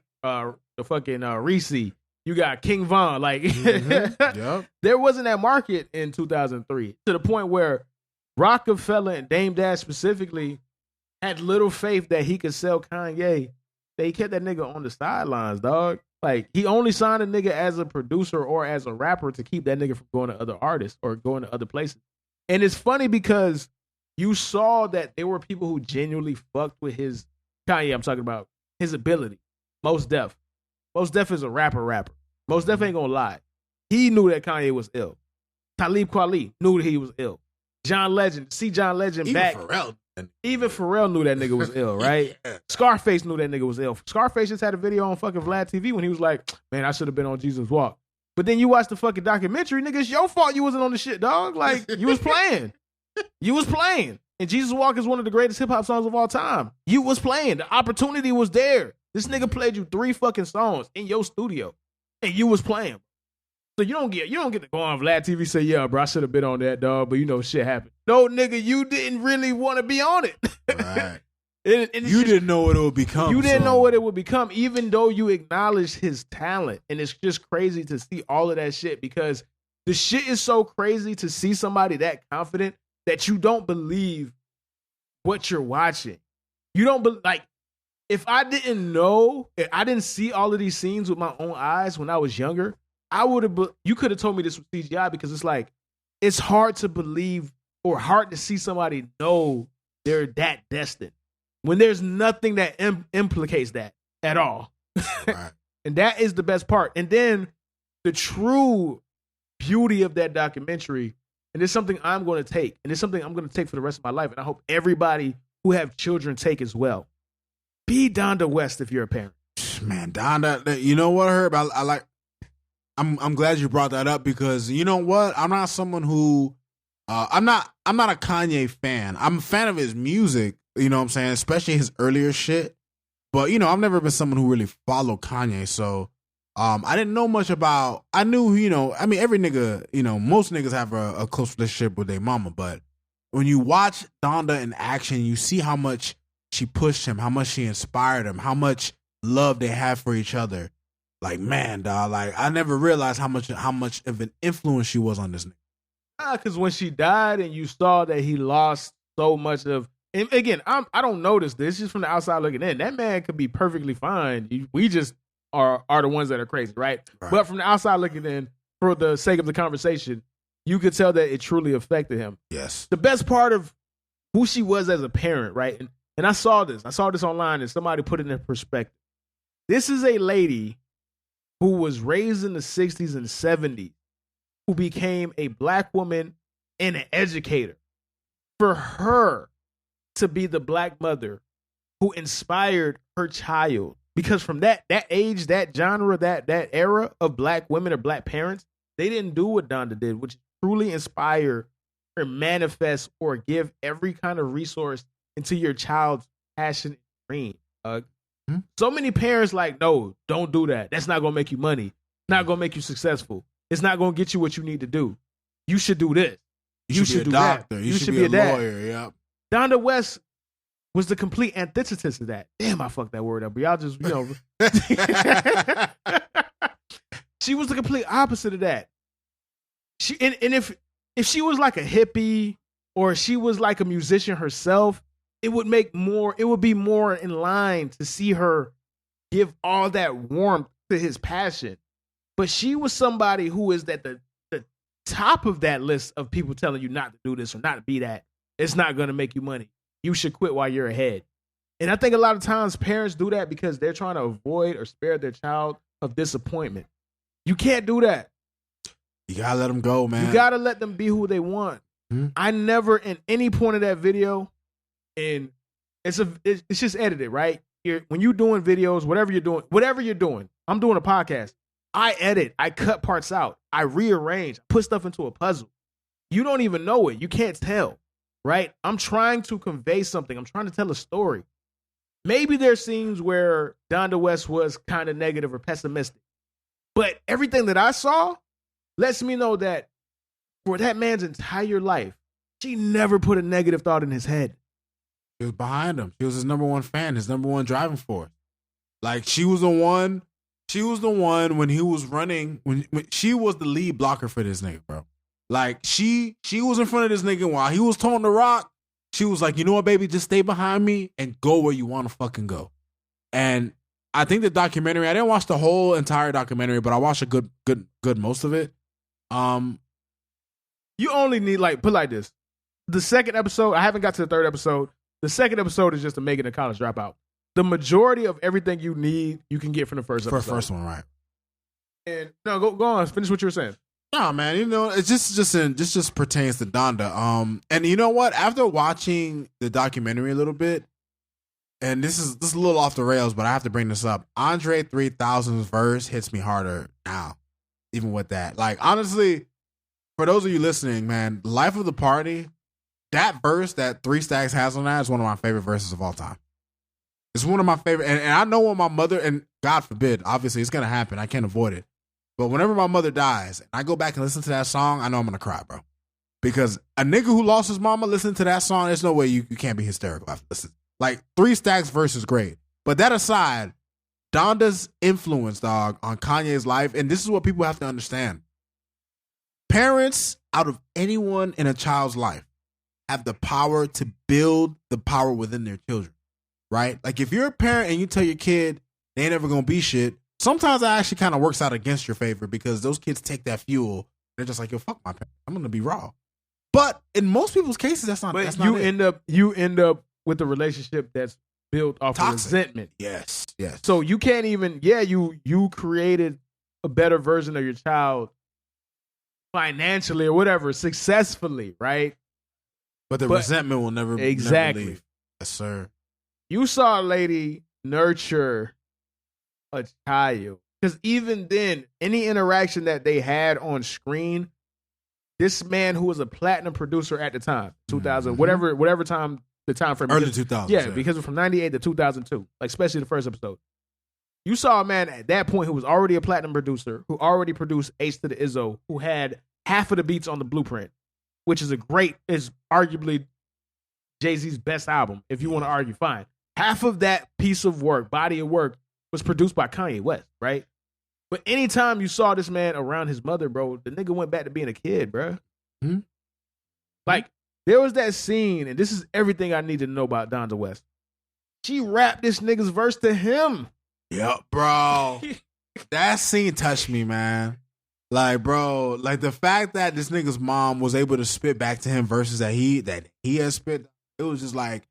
fucking Reese. You got King Von. Like Yep. There wasn't that market in 2003 to the point where Rockefeller and Dame Dash specifically had little faith that he could sell Kanye. They kept that nigga on the sidelines, dog. Like, he only signed a nigga as a producer or as a rapper to keep that nigga from going to other artists or going to other places. And it's funny because you saw that there were people who genuinely fucked with his Kanye. I'm talking about his ability. Most Def is a rapper. Most Def ain't gonna lie. He knew that Kanye was ill. Talib Kweli knew that he was ill. John Legend back. Even Pharrell knew that nigga was ill, right? Yeah. Scarface knew that nigga was ill. Scarface just had a video on fucking Vlad TV when he was like, man, I should have been on Jesus Walk. But then you watch the fucking documentary, nigga, it's your fault you wasn't on the shit, dog. Like, you was playing. You was playing. And Jesus Walk is one of the greatest hip-hop songs of all time. You was playing. The opportunity was there. This nigga played you 3 fucking songs in your studio. And you was playing. So you don't get to go on Vlad TV and say, yeah, bro, I should have been on that, dog, but you know, shit happened. No, nigga, you didn't really want to be on it. Right. and you didn't know what it would become. You didn't know what it would become, even though you acknowledged his talent. And it's just crazy to see all of that shit because the shit is so crazy to see somebody that confident that you don't believe what you're watching. You don't like, if I didn't know, if I didn't see all of these scenes with my own eyes when I was younger, I would have. You could have told me this was CGI because it's like it's hard to believe or hard to see somebody know they're that destined when there's nothing that implicates that at all. Right. And that is the best part. And then the true beauty of that documentary, and it's something I'm going to take, and it's something I'm going to take for the rest of my life, and I hope everybody who have children take as well. Be Donda West if you're a parent. Man, Donda, you know what, Herb? I like. I'm glad you brought that up because you know what? I'm not someone who I'm not a Kanye fan. I'm a fan of his music, you know what I'm saying, especially his earlier shit. But you know, I've never been someone who really followed Kanye, so I didn't know much about. I knew, you know, I mean, every nigga, you know, most niggas have a close relationship with their mama, but when you watch Donda in action, you see how much she pushed him, how much she inspired him, how much love they have for each other. Like, man, dog, like I never realized how much of an influence she was on this nigga. Because when she died and you saw that he lost so much of, and again, I don't notice this just from the outside looking in. That man could be perfectly fine. We just are the ones that are crazy, right? But from the outside looking in, for the sake of the conversation, you could tell that it truly affected him. Yes. The best part of who she was as a parent, right? And I saw this online and somebody put it in perspective. This is a lady who was raised in the 60s and 70s, who became a black woman and an educator. For her to be the black mother who inspired her child, because from that age, that genre, that era of black women or black parents, they didn't do what Donda did, which truly inspire or manifest or give every kind of resource into your child's passion and dream. So many parents like, no, don't do that. That's not going to make you money. Not going to make you successful. It's not going to get you what you need to do. You should do this. You should be a do doctor. that. You should be a lawyer. Yeah. Donda West was the complete antithesis of that. Damn, I fucked that word up. But y'all just, you know. She was the complete opposite of that. If she was like a hippie or she was like a musician herself, it would be more in line to see her give all that warmth to his passion. But she was somebody who is at the top of that list of people telling you not to do this or not to be that. It's not going to make you money. You should quit while you're ahead. And I think a lot of times parents do that because they're trying to avoid or spare their child of disappointment. You can't do that. You gotta let them go, man. You gotta let them be who they want. I never, in any point of that video, and it's just edited, right? When you're doing videos, whatever you're doing, I'm doing a podcast. I edit, I cut parts out, I rearrange, put stuff into a puzzle. You don't even know it. You can't tell, right? I'm trying to convey something. I'm trying to tell a story. Maybe there's scenes where Donda West was kind of negative or pessimistic, but everything that I saw lets me know that for that man's entire life, she never put a negative thought in his head. She was behind him. She was his number one fan, his number one driving force. Like, she was the one when he was running, when she was the lead blocker for this nigga, bro. Like, she was in front of this nigga while he was toting the rock. She was like, you know what, baby, just stay behind me and go where you want to fucking go. And I think the documentary, I didn't watch the whole entire documentary, but I watched a good most of it. You only need, like, put like this. The second episode, I haven't got to the third episode. The second episode is just to make it a college dropout. The majority of everything you need, you can get from the first episode. For first one, right? And no, go on. Finish what you were saying. No, man. You know, it just pertains to Donda. And you know what? After watching the documentary a little bit, and this is a little off the rails, but I have to bring this up. Andre 3000's verse hits me harder now, even with that. Like, honestly, for those of you listening, man, Life of the Party, that verse that 3 Stacks has on that is one of my favorite verses of all time. It's one of my favorite, and I know when my mother, and God forbid, obviously it's gonna happen, I can't avoid it. But whenever my mother dies, and I go back and listen to that song, I know I'm gonna cry, bro. Because a nigga who lost his mama listening to that song, there's no way you can't be hysterical after listening. Like, 3 Stacks verse is great. But that aside, Donda's influence, dog, on Kanye's life, and this is what people have to understand. Parents, out of anyone in a child's life, have the power to build the power within their children, right? Like, if you're a parent and you tell your kid they ain't never gonna be shit, sometimes that actually kind of works out against your favor because those kids take that fuel. They're just like, yo, fuck my parents. I'm gonna be raw. But in most people's cases, that's not. But you end up with a relationship that's built off of resentment. Yes. So you can't even. Yeah, you created a better version of your child financially or whatever, successfully, right? But resentment will never exactly. Never leave. Yes, sir. You saw a lady nurture a child. Because even then, any interaction that they had on screen, this man who was a platinum producer at the time, 2000, whatever time, the time frame. Early 2000s. Yeah, because it was from 98 to 2002, like especially the first episode. You saw a man at that point who was already a platinum producer, who already produced Ace to the Izzo, who had half of the beats on the Blueprint, which is is arguably Jay-Z's best album. If you want to argue, fine. Half of that piece of work, body of work, was produced by Kanye West, right? But anytime you saw this man around his mother, bro, the nigga went back to being a kid, bro. Mm-hmm. Like, there was that scene, and this is everything I need to know about Donda West. She rapped this nigga's verse to him. Yep, bro. That scene touched me, man. Like, bro, like the fact that this nigga's mom was able to spit back to him verses that he has spit, it was just like,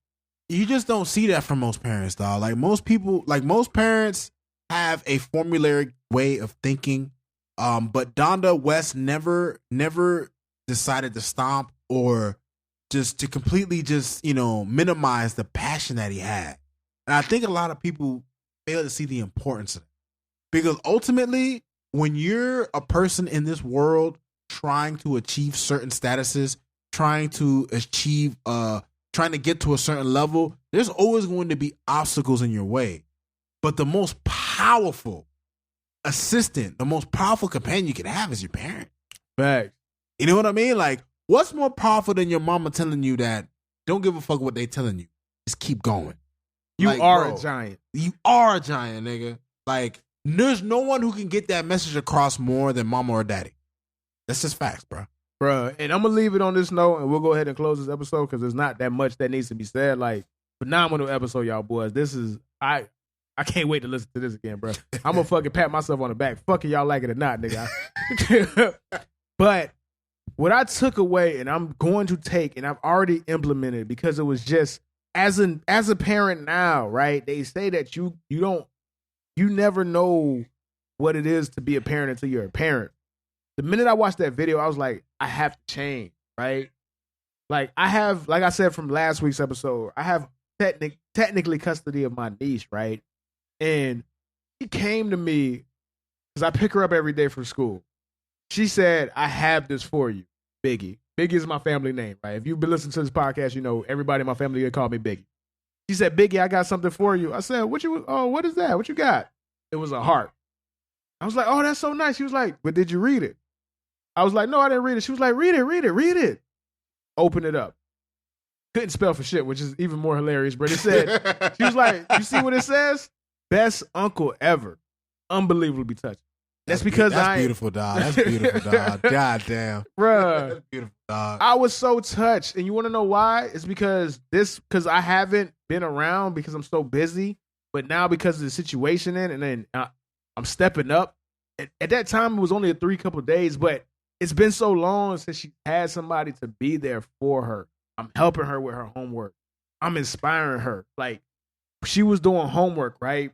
you just don't see that from most parents, dog. Like, most people, like most parents have a formulaic way of thinking. But Donda West never decided to stomp or just to completely just, minimize the passion that he had. And I think a lot of people fail to see the importance of it. Because ultimately, when you're a person in this world trying to achieve certain statuses, trying to get to a certain level, there's always going to be obstacles in your way. But the most powerful assistant, the most powerful companion you can have is your parent. Facts. You know what I mean? Like, what's more powerful than your mama telling you that don't give a fuck what they telling you? Just keep going. You like, are bro, a giant. You are a giant, nigga. Like, there's no one who can get that message across more than mama or daddy. That's just facts, bro. Bruh, and I'm going to leave it on this note, and we'll go ahead and close this episode because there's not that much that needs to be said. Like, phenomenal episode, y'all boys. This is, I can't wait to listen to this again, bro. I'm going to fucking pat myself on the back. Fucking y'all like it or not, nigga. But what I took away, and I'm going to take, and I've already implemented because it was just, as a parent now, right? They say that you never know what it is to be a parent until you're a parent. the minute I watched that video, I was like, I have to change, right? Like I said from last week's episode, I have technically custody of my niece, right? And she came to me because I pick her up every day from school. She said, I have this for you, Biggie. Biggie is my family name, right? If you've been listening to this podcast, you know everybody in my family would call me Biggie. She said, Biggie, I got something for you. I said, what is that? What you got? It was a heart. I was like, oh, that's so nice. She was like, but did you read it? I was like, no, I didn't read it. She was like, read it. Open it up. Couldn't spell for shit, which is even more hilarious. But it said, she was like, you see what it says? Best uncle ever. Unbelievably touching. That's because that's beautiful, dog. That's beautiful, dog. God damn. Bruh. That's beautiful, dog. I was so touched. And you want to know why? It's because I haven't been around because I'm so busy. But now because of the situation and then I'm stepping up. At that time, it was only a 3 couple days, but it's been so long since she had somebody to be there for her. I'm helping her with her homework. I'm inspiring her. Like, she was doing homework, right?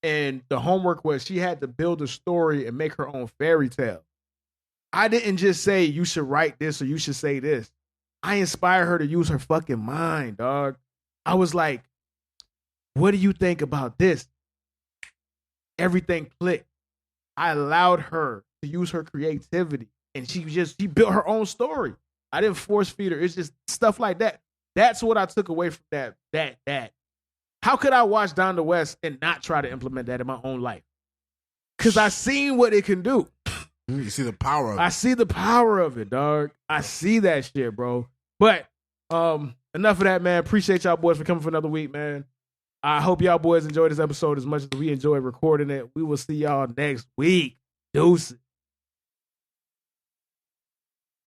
And the homework was she had to build a story and make her own fairy tale. I didn't just say you should write this or you should say this. I inspired her to use her fucking mind, dog. I was like, what do you think about this? Everything clicked. I allowed her to use her creativity. And she built her own story. I didn't force feed her. It's just stuff like that. That's what I took away from that. How could I watch Down the West and not try to implement that in my own life? Because I seen what it can do. You see the power of it. I see the power of it, dog. I see that shit, bro. But enough of that, man. Appreciate y'all boys for coming for another week, man. I hope y'all boys enjoyed this episode as much as we enjoyed recording it. We will see y'all next week. Deuces.